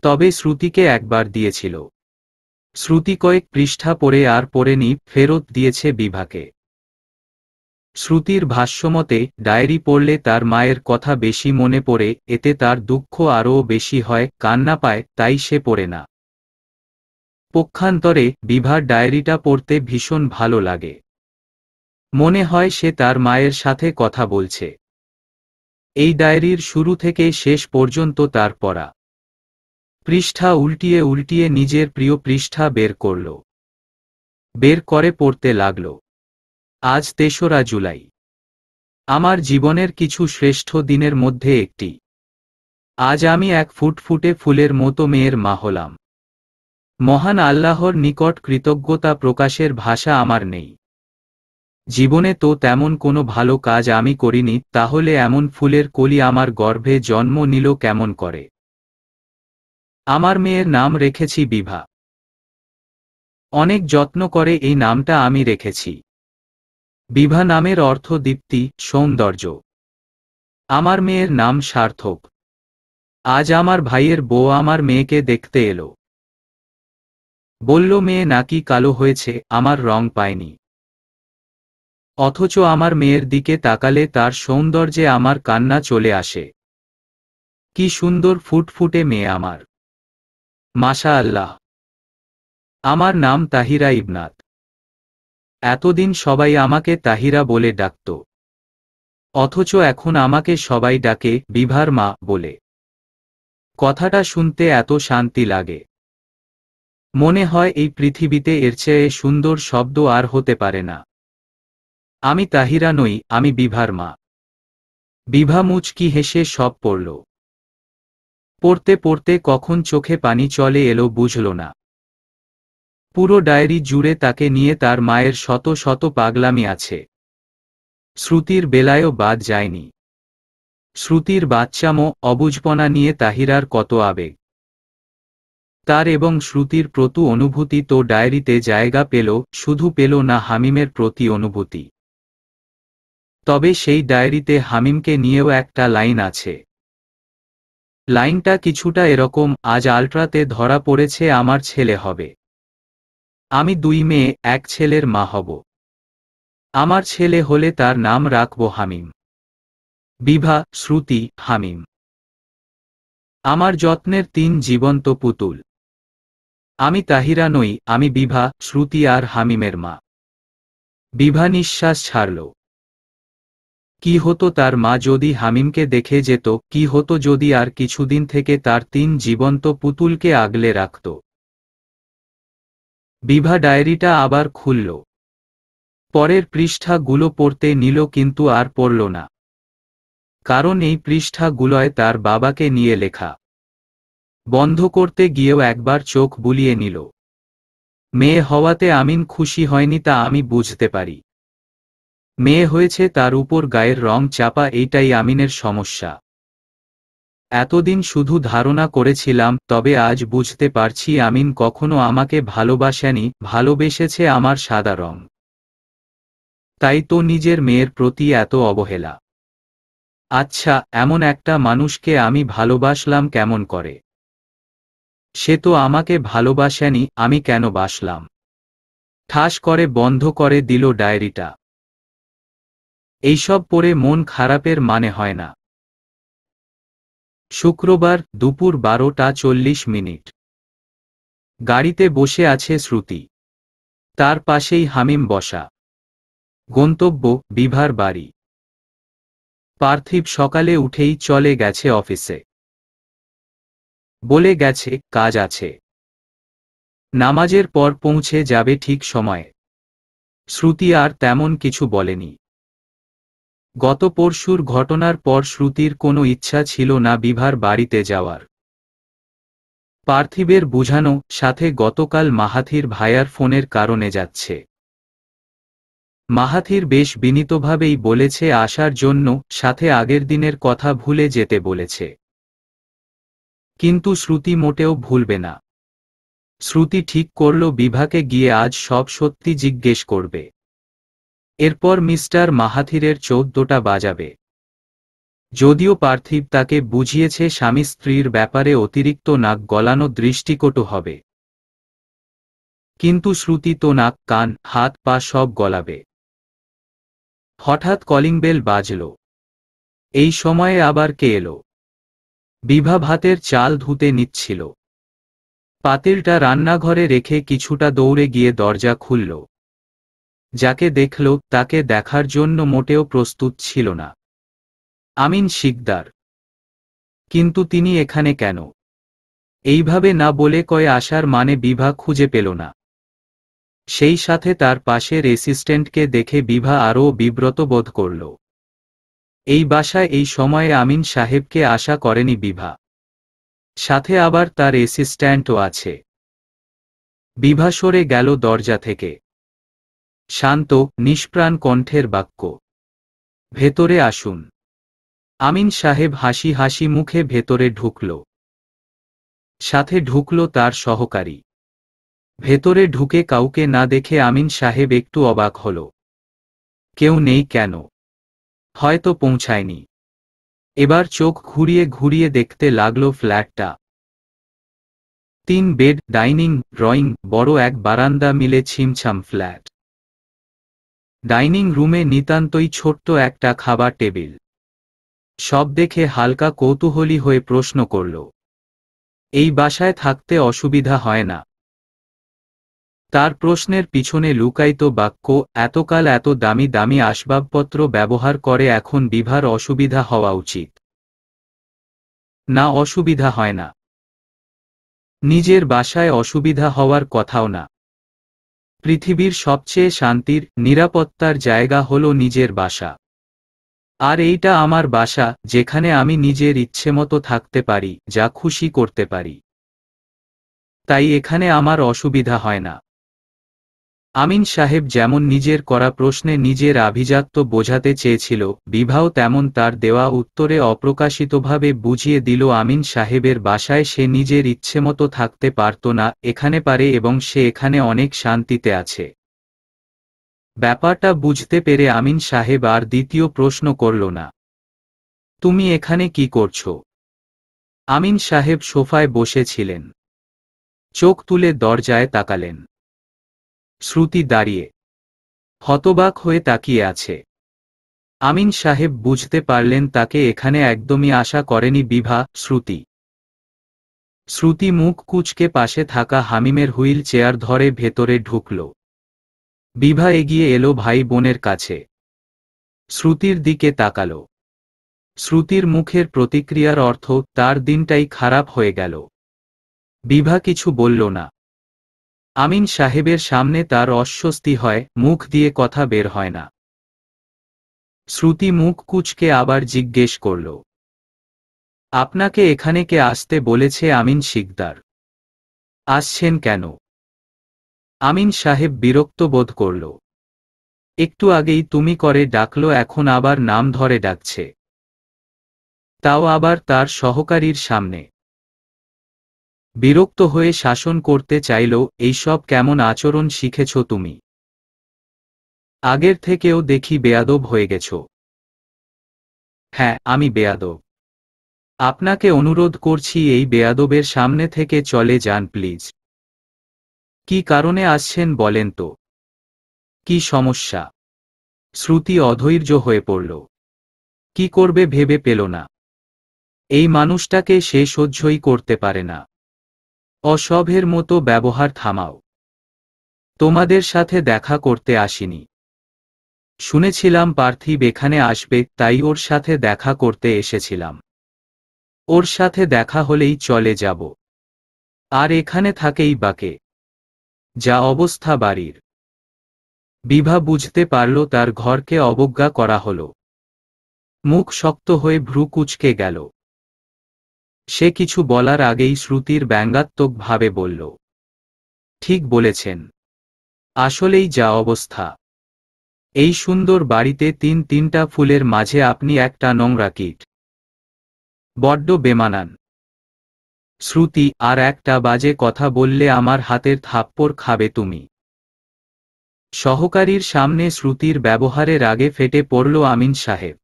তবে শ্রুতিকে একবার দিয়েছিল। শ্রুতি কয়েক পৃষ্ঠা পড়ে আর পড়েনি, ফেরত দিয়েছে বিভাকে। শ্রুতির ভাষ্যমতে ডায়েরি পড়লে তার মায়ের কথা বেশি মনে পড়ে, এতে তার দুঃখ আরও বেশি হয়, কান্না পায়, তাই সে পড়ে না। পক্ষান্তরে বিভার ডায়েরিটা পড়তে ভীষণ ভালো লাগে। মনে হয় সে তার মায়ের সাথে কথা বলছে। এই ডায়েরির শুরু থেকে শেষ পর্যন্ত তার পড়া। পৃষ্ঠা উল্টিয়ে উল্টিয়ে নিজের প্রিয় পৃষ্ঠা বের করল। বের করে পড়তে লাগল। আজ ৩রা জুলাই। আমার জীবনের কিছু শ্রেষ্ঠ দিনের মধ্যে একটি। আজ আমি এক ফুটফুটে ফুলের মতো মেয়ের মা হলাম। মহান আল্লাহর নিকট কৃতজ্ঞতা প্রকাশের ভাষা আমার নেই। জীবনে তো তেমন কোনো ভালো কাজ আমি করিনি, তাহলে এমন ফুলের কলি আমার গর্ভে জন্ম নিল কেমন করে? আমার মেয়ের নাম রেখেছি বিভা। অনেক যত্ন করে এই নামটা আমি রেখেছি। বিভা নামের অর্থ দীপ্তি, সৌন্দর্য। আমার মেয়ের নাম সার্থক। আজ আমার ভাইয়ের বউ আমার মেয়েকে দেখতে এলো। বলল মেয়ে নাকি কালো হয়েছে, আমার রং পায়নি। অথচ আমার মেয়ের দিকে তাকালে তার সৌন্দর্যে আমার কান্না চলে আসে। কি সুন্দর ফুটফুটে মেয়ে আমার। মাশাআল্লাহ। আমার নাম তাহিরা ইবনাত। এতদিন সবাই আমাকে তাহিরা বলে ডাকত। অথচ এখন আমাকে সবাই ডাকে বিভার মা বলে। কথাটা শুনতে এত শান্তি লাগে। মনে হয় এই পৃথিবীতে এর চেয়ে সুন্দর শব্দ আর হতে পারে না। আমি তাহিরা নই, আমি বিভার মা। বিভা মুচকি হেসে সব পড়ল। পড়তে পড়তে কখন চোখে পানি চলে এলো বুঝল না। পুরো ডায়েরি জুড়ে তাকে নিয়ে তার মায়ের শত শত পাগলামি আছে। শ্রুতির বেলায়ও বাদ যায়নি। শ্রুতির বাচ্চামো, অবুঝপনা নিয়ে তাহিরার কত আবেগ। তার এবং শ্রুতির প্রতি অনুভূতি তো ডায়েরিতে জায়গা পেল, শুধু পেল না হামিমের প্রতি অনুভূতি। তবে সেই ডায়েরিতে হামিমকে নিয়েও একটা লাইন আছে। লাইনটা কিছুটা এরকম, আজ আলট্রাতে ধরা পড়েছে আমার ছেলে হবে। আমি 2 মেয়ে, 1 ছেলের মা হব। আমার ছেলে হলে তার নাম রাখব হামিম। বিভা, শ্রুতি, হামিম। আমার যত্নের 3 জীবন্ত পুতুল। আমি তাহিরা নই, আমি বিভা, শ্রুতি আর হামিমের মা। বিভা নিঃশ্বাস ছাড়ল। কি হতো তার মা যদি হামিমকে দেখে যেত, কি হতো যদি আর কিছুদিন থেকে তার 3 জীবন্ত পুতুলকে আগলে রাখত। বিভা ডায়েরিটা আবার খুলল। পরের পৃষ্ঠাগুলো পড়তে নিল কিন্তু আর পড়ল না। কারণ এই পৃষ্ঠাগুলোয় তার বাবাকে নিয়ে লেখা। বন্ধ করতে গিয়েও একবার চোখ বুলিয়ে নিল। মেয়ে হওয়াতে আমিন খুশি হয়নি তা আমি বুঝতে পারি। মেয়ে হয়েছে তার উপর গায়ের রং চাপা, এইটাই আমিনের সমস্যা। এতদিন শুধু ধারণা করেছিলাম, তবে আজ বুঝতে পারছি আমিন কখনো আমাকে ভালোবাসেনি, ভালোবেসেছে আমার সাদা রং। তাই তো নিজের মেয়ের প্রতি এত অবহেলা। আচ্ছা, এমন একটা মানুষকে আমি ভালোবাসলাম কেমন করে? সে তো আমাকে ভালোবাসেনি, আমি কেন বাসলাম? ঠাস করে বন্ধ করে দিল ডায়েরিটা। এইসব পড়ে মন খারাপের মানে হয় না। শুক্রবার দুপুর 12:40। গাড়িতে বসে আছে শ্রুতি। তার পাশেই হামিম বসা। গন্তব্য বিভার বাড়ি। পার্থিব সকালে উঠেই চলে গেছে অফিসে। বলে গেছে কাজ আছে। নামাজের পর পৌঁছে যাবে ঠিক সময়ে। শ্রুতি আর তেমন কিছু বলেনি। গত পরশুর ঘটনার পর শ্রুতির কোনো ইচ্ছা ছিল না বিভার বাড়িতে যাওয়ার। পার্থিবের বুঝানো সাথে গতকাল মাহাথির ভাইয়ার ফোনের কারণে যাচ্ছে। মাহাথির বেশ বিনীতভাবেই বলেছে আসার জন্য, সাথে আগের দিনের কথা ভুলে যেতে বলেছে। কিন্তু শ্রুতি মোটেও ভুলবে না। শ্রুতি ঠিক করল বিভাকে গিয়ে আজ সব সত্যি জিজ্ঞেস করবে। এরপর মিস্টার মাহাথিরের 14টা বাজাবে। যদিও পার্থিব তাকে বুঝিয়েছে স্বামী স্ত্রীর ব্যাপারে অতিরিক্ত নাক গলানো দৃষ্টিকটু হবে, কিন্তু শ্রুতি তো নাক কান হাত পা সব গলাবে। হঠাৎ কলিং বেল বাজল। এই সময়ে আবার কে এলো? বিভা ভাতের চাল ধুতে নিচ্ছিল। পাতিলটা রান্নাঘরে রেখে কিছুটা দৌড়ে গিয়ে দরজা খুলল। যাকে দেখল তাকে দেখার জন্য মোটেও প্রস্তুত ছিল না। আমিন শিকদার। কিন্তু তিনি এখানে কেন? এইভাবে না বলে কয়ে আসার মানে বিভা খুঁজে পেল না। সেই সাথে তার পাশের অ্যাসিস্ট্যান্টকে দেখে বিভা আরও বিব্রত বোধ করল। এই বাসায় এই সময়ে আমিন সাহেবকে আশা করেনি বিভা। সাথে আবার তার অ্যাসিস্ট্যান্টও আছে। বিভা সরে গেল দরজা থেকে। শান্ত নিষ্প্রাণ কণ্ঠের বাক্য, ভেতরে আসুন। আমিন সাহেব হাসি হাসি মুখে ভেতরে ঢুকল। সাথে ঢুকল তার সহকারী। ভেতরে ঢুকে কাউকে না দেখে আমিন সাহেব একটু অবাক হল। কেউ নেই কেন? হয়তো পৌঁছায়নি। এবার চোখ ঘুরিয়ে ঘুরিয়ে দেখতে লাগল ফ্ল্যাটটা। 3 বেড, ডাইনিং, ড্রয়িং, বড় এক বারান্দা মিলে ছিমছাম ফ্ল্যাট। ডাইনিং রুমে নিতান্তই ছোট্ট একটা খাবার টেবিল। সব দেখে হালকা কৌতূহলী হয়ে প্রশ্ন করল, এই বাসায় থাকতে অসুবিধা হয় না? তার প্রশ্নের পিছনে লুকায়িত বাক্য, এতকাল এত দামি দামি আসবাবপত্র ব্যবহার করে এখন বিভার অসুবিধা হওয়া উচিত। না, অসুবিধা হয় না। নিজের বাসায় অসুবিধা হওয়ার কথাও না। পৃথিবীর সবচেয়ে শান্তির, নিরাপত্তার জায়গা হলো নিজের বাসা। আর এইটা আমার বাসা, যেখানে আমি নিজের ইচ্ছেমতো থাকতে পারি, যা খুশি করতে পারি। তাই এখানে আমার অসুবিধা হয় না। আমিন সাহেব যেমন নিজের করা প্রশ্নে নিজের আভিজাত্য বোঝাতে চেয়েছিল, বিভাও তেমন তার দেওয়া উত্তরে অপ্রকাশিতভাবে বুঝিয়ে দিল আমিন সাহেবের বাসায় সে নিজের ইচ্ছেমতো থাকতে পারত না, এখানে পারে এবং সে এখানে অনেক শান্তিতে আছে। ব্যাপারটা বুঝতে পেরে আমিন সাহেব আর দ্বিতীয় প্রশ্ন করল না। তুমি এখানে কি করছো? আমিন সাহেব সোফায় বসেছিলেন। চোখ তুলে দরজায় তাকালেন। শ্রুতি দাঁড়িয়ে হতবাক হয়ে তাকিয়ে আছে। আমিন সাহেব বুঝতে পারলেন তাকে এখানে একদমই আশা করেনি বিভা। শ্রুতি মুখ কুঁচকে পাশে থাকা হামিমের হুইল চেয়ার ধরে ভেতরে ঢুকল। বিভা এগিয়ে এলো ভাই বোনের কাছে। শ্রুতির দিকে তাকাল। শ্রুতির মুখের প্রতিক্রিয়ার অর্থ তার দিনটাই খারাপ হয়ে গেল। বিভা কিছু বলল না। আমিন সাহেবের সামনে তার অস্বস্তি হয়, মুখ দিয়ে কথা বের হয় না। শ্রুতি মুখ কুঁচকে আবার জিজ্ঞেস করল, আপনাকে এখানে কে আসতে বলেছে? আমিন শিকদার। আসছেন কেন? আমিন সাহেব বিরক্ত বোধ করল। একটু আগেই তুমি করে ডাকলো, এখন আবার নাম ধরে ডাকছে, তাও আবার তার সহকারীর সামনে। বিরক্ত হয়ে শাসন করতে চাইল, এইসব কেমন আচরণ শিখেছ তুমি? আগের থেকেও দেখি বেয়াদব হয়ে গেছ। হ্যাঁ, আমি বেয়াদব। আপনাকে অনুরোধ করছি এই বেয়াদবের সামনে থেকে চলে যান প্লিজ। কি কারণে আসছেন বলেন তো? কি সমস্যা? শ্রুতি অধৈর্য হয়ে পড়ল। কি করবে ভেবে পেল না। এই মানুষটাকে সে সহ্যই করতে পারে না। অসভ্যের মতো ব্যবহার থামাও। তোমাদের সাথে দেখা করতে আসিনি। শুনেছিলাম পার্থিব এখানে আসবে, তাই ওর সাথে দেখা করতে এসেছিলাম। ওর সাথে দেখা হলেই চলে যাব। আর এখানে থাকেই বাকে। যা অবস্থা বাড়ির। বিভা বুঝতে পারল তার ঘরকে অবজ্ঞা করা হলো। মুখ শক্ত হয়ে ভ্রু কুঁচকে গেল। সে কিছু বলার আগেই শ্রুতির ব্যঙ্গাত্মক ভাবে বলল, ঠিক বলেছেন। আসলেই যা অবস্থা। এই সুন্দর বাড়িতে তিনটা ফুলের মাঝে আপনি একটা নোংরা কীট। বড্ড বেমানান। শ্রুতি, আর একটা বাজে কথা বললে আমার হাতের থাপ্পড় খাবে তুমি। সহকারীর সামনে শ্রুতির ব্যবহারে রাগে ফেটে পড়ল আমিন সাহেব।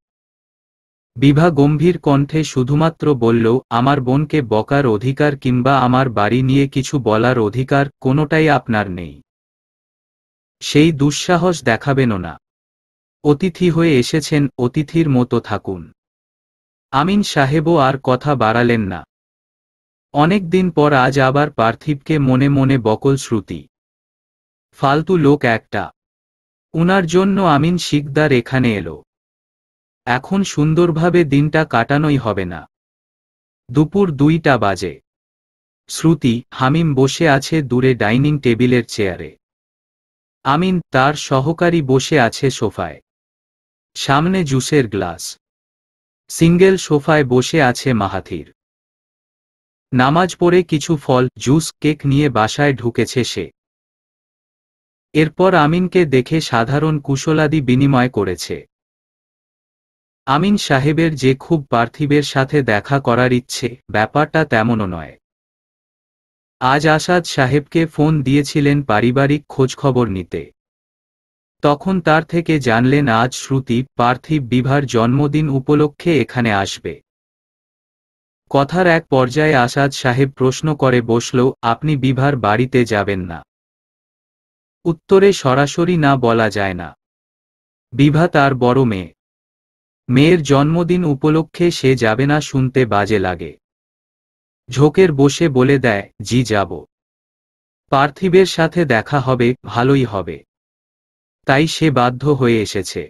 বিভা গম্ভীর কণ্ঠে শুধুমাত্র বলল, আমার বোনকে বকার অধিকার কিংবা আমার বাড়ি নিয়ে কিছু বলার অধিকার কোনোটাই আপনার নেই। সেই দুঃসাহস দেখাবেনও না। অতিথি হয়ে এসেছেন, অতিথির মতো থাকুন। আমিন সাহেবও আর কথা বাড়ালেন না। অনেকদিন পর আজ আবার পার্থিবকে মনে মনে বকল শ্রুতি। ফালতু লোক একটা। উনার জন্য আমিন শিকদার এখানে এলো। এখন সুন্দরভাবে দিনটা কাটানোই হবে না। দুপুর 2টা বাজে। শ্রুতি, হামিম বসে আছে দূরে ডাইনিং টেবিলের চেয়ারে। আমিন, তার সহকারী বসে আছে সোফায়। সামনে জুসের গ্লাস। সিঙ্গেল সোফায় বসে আছে মাহাথির। নামাজ পড়ে কিছু ফল, জুস, কেক নিয়ে বাসায় ঢুকেছে সে। এরপর আমিনকে দেখে সাধারণ কুশলাদি বিনিময় করেছে। আমিন সাহেবের যে খুব পার্থিবের সাথে দেখা করার ইচ্ছে, ব্যাপারটা তেমনও নয়। আজ আসাদ সাহেবকে ফোন দিয়েছিলেন পারিবারিক খোঁজখবর নিতে। তখন তার থেকে জানলেন আজ শ্রুতি, পার্থিব বিভার জন্মদিন উপলক্ষে এখানে আসবে। কথার এক পর্যায়ে আসাদ সাহেব প্রশ্ন করে বসল, আপনি বিভার বাড়িতে যাবেন না? উত্তরে সরাসরি না বলা যায় না। বিভা তার বড় মেয়ে। মেয়ের জন্মদিন উপলক্ষে সে যাবে না শুনতে বাজে লাগে। ঝোঁকের বসে বলে দেয়, জি যাব। পার্থিবের সাথে দেখা হবে, ভালোই হবে। তাই সে বাধ্য হয়ে এসেছে।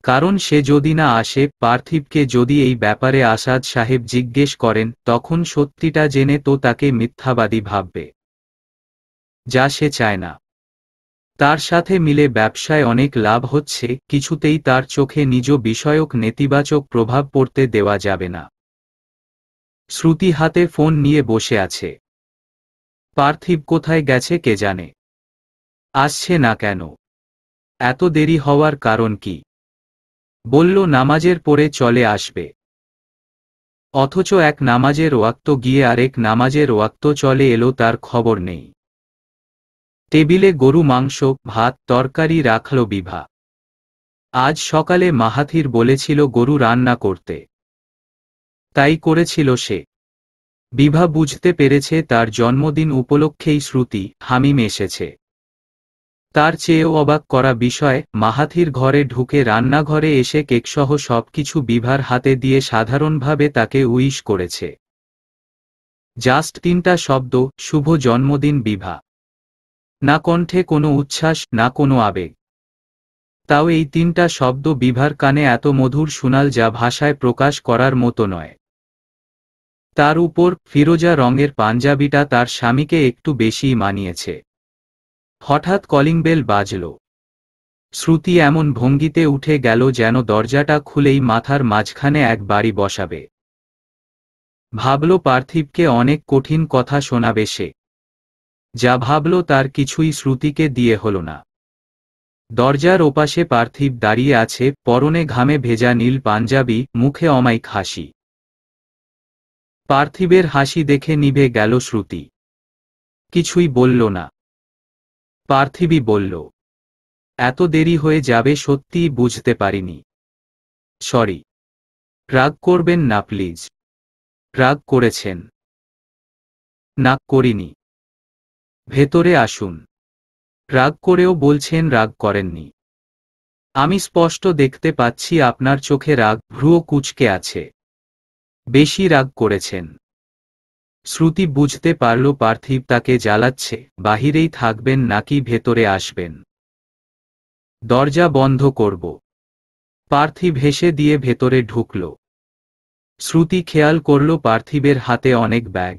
কারণ সে যদি না আসে, পার্থিবকে যদি এই ব্যাপারে আসাদ সাহেব জিজ্ঞেস করেন, তখন সত্যিটা জেনে তো তাকে মিথ্যাবাদী ভাববে। যা সে চায় না। তার সাথে মিলে ব্যবসায় অনেক লাভ হচ্ছে, কিছুতেই তার চোখে নিজ বিষয়ক নেতিবাচক প্রভাব পড়তে দেওয়া যাবে না। শ্রুতি হাতে ফোন নিয়ে বসে আছে। পার্থিব কোথায় গেছে কে জানে। আসছে না কেন? এত দেরি হওয়ার কারণ কি? বলল নামাজের পরে চলে আসবে। অথচ এক নামাজের ওয়াক্ত গিয়ে আরেক নামাজের ওয়াক্ত চলে এলো, তার খবর নেই। টেবিলে গরু মাংস, ভাত, তরকারি রাখল বিভা। আজ সকালে মাহাথির বলেছিল গরু রান্না করতে। তাই করেছিল সে। বিভা বুঝতে পেরেছে তার জন্মদিন উপলক্ষেই শ্রুতি, হামিম এসেছে। তার চেয়েও অবাক করা বিষয়, মাহাথির ঘরে ঢুকে রান্নাঘরে এসে কেকসহ সবকিছু বিভার হাতে দিয়ে সাধারণভাবে তাকে উইশ করেছে। জাস্ট 3টা শব্দ, শুভ জন্মদিন বিভা। না কণ্ঠে কোনো উচ্ছ্বাস, না কোনো আবেগ। তাও এই 3টা শব্দ বিভার কানে এত মধুর শোনাল যা ভাষায় প্রকাশ করার মতো নয়। তার উপর ফিরোজা রঙের পাঞ্জাবিটা তার স্বামীকে একটু বেশিই মানিয়েছে। হঠাৎ কলিং বেল বাজল। শ্রুতি এমন ভঙ্গিতে উঠে গেল যেন দরজাটা খুলেই মাথার মাঝখানে এক বাড়ি বসাবে। ভাবল পার্থিবকে অনেক কঠিন কথা শোনাবে সে। যা ভাবল তার কিছুই শ্রুতিকে দিয়ে হল না। দরজার ওপাশে পার্থিব দাঁড়িয়ে আছে, পরনে ঘামে ভেজা নীল পাঞ্জাবি, মুখে অমায়িক হাসি। পার্থিবের হাসি দেখে নিভে গেল শ্রুতি। কিছুই বলল না। পার্থিবই বলল, এত দেরি হয়ে যাবে সত্যিই বুঝতে পারিনি। সরি। রাগ করবেন না প্লিজ। রাগ করেছেন? না, করিনি। ভেতরে আসুন। রাগ করেও বলছেন রাগ করেননি? আমি স্পষ্ট দেখতে পাচ্ছি আপনার চোখে রাগ, ভ্রুও কুঁচকে আছে। বেশি রাগ করেছেন। শ্রুতি বুঝতে পারল পার্থিব তাকে জ্বালাচ্ছে। বাহিরেই থাকবেন নাকি ভেতরে আসবেন? দরজা বন্ধ করব। পার্থিব হেসে দিয়ে ভেতরে ঢুকল। শ্রুতি খেয়াল করল পার্থিবের হাতে অনেক ব্যাগ।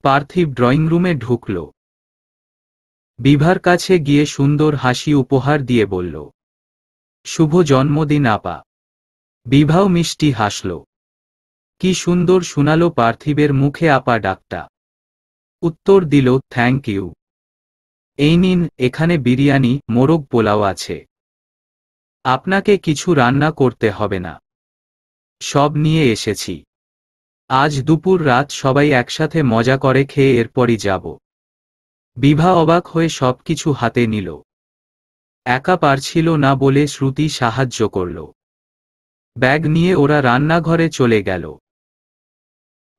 পার্থিব ড্রয়িং রুমে ঢুকল। বিভার কাছে গিয়ে সুন্দর হাসি উপহার দিয়ে বলল, শুভ জন্মদিন আপা। বিভাও মিষ্টি হাসল। কি সুন্দর শুনালো পার্থিবের মুখে আপা ডাকটা। উত্তর দিল, থ্যাংক ইউ। এই নিন, এখানে বিরিয়ানি, মোরগ পোলাও আছে। আপনাকে কিছু রান্না করতে হবে না, সব নিয়ে এসেছি। আজ দুপুর রাত সবাই একসাথে মজা করে খেয়ে এরপরই যাব। বিভা অবাক হয়ে সবকিছু হাতে নিল। একা পারছিল না বলে শ্রুতি সাহায্য করল। ব্যাগ নিয়ে ওরা রান্নাঘরে চলে গেল।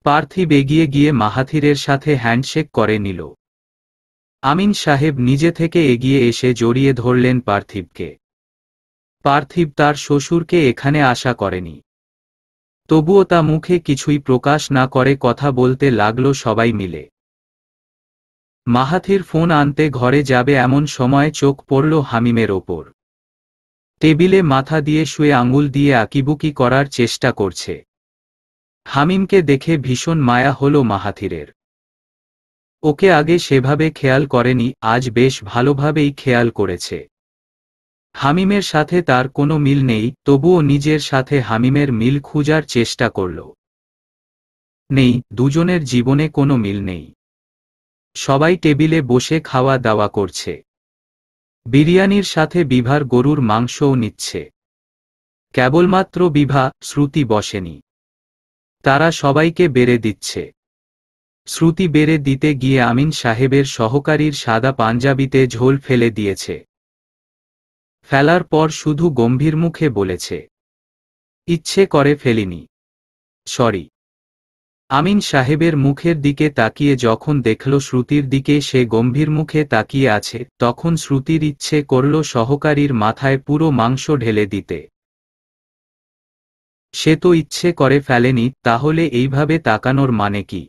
পার্থিব এগিয়ে গিয়ে মাহাথিরের সাথে হ্যান্ডশেক করে নিল। আমিন সাহেব নিজে থেকে এগিয়ে এসে জড়িয়ে ধরলেন পার্থিবকে। পার্থিব তার শ্বশুরকে এখানে আশা করেনি। তবুও তা মুখে কিছুই প্রকাশ না করে কথা বলতে লাগলো সবাই মিলে। মাহাথির ফোন আনতে ঘরে যাবে এমন সময় চোখ পড়ল হামিমের ওপর। টেবিলে মাথা দিয়ে শুয়ে আঙুল দিয়ে আঁকিবুকি করার চেষ্টা করছে। হামিমকে দেখে ভীষণ মায়া হল মাহাথিরের। ওকে আগে সেভাবে খেয়াল করেনি, আজ বেশ ভালোভাবেই খেয়াল করেছে। হামিমের সাথে তার কোনো মিল নেই, তবুও নিজের সাথে হামিমের মিল খুঁজার চেষ্টা করল। নেই, দুজনের জীবনে কোনো মিল নেই। সবাই টেবিলে বসে খাওয়া দাওয়া করছে। বিরিয়ানির সাথে বিভার গরুর মাংসও নিচ্ছে। কেবলমাত্র বিভা, শ্রুতি বসেনি। তারা সবাইকে বেড়ে দিচ্ছে। শ্রুতি বেড়ে দিতে গিয়ে আমিন সাহেবের সহকারীর সাদা পাঞ্জাবিতে ঝোল ফেলে দিয়েছে। ফেলার পর শুধু গম্ভীর মুখে বলেছে, ইচ্ছে করে ফেলিনি, সরি। আমিন সাহেবের মুখের দিকে তাকিয়ে যখন দেখল শ্রুতির দিকে সে গম্ভীর মুখে তাকিয়ে আছে, তখন শ্রুতির ইচ্ছে করল সহকারীর মাথায় পুরো মাংস ঢেলে দিতে। সে তো ইচ্ছে করে ফেলেনি, তাহলে এইভাবে তাকানোর মানে কি?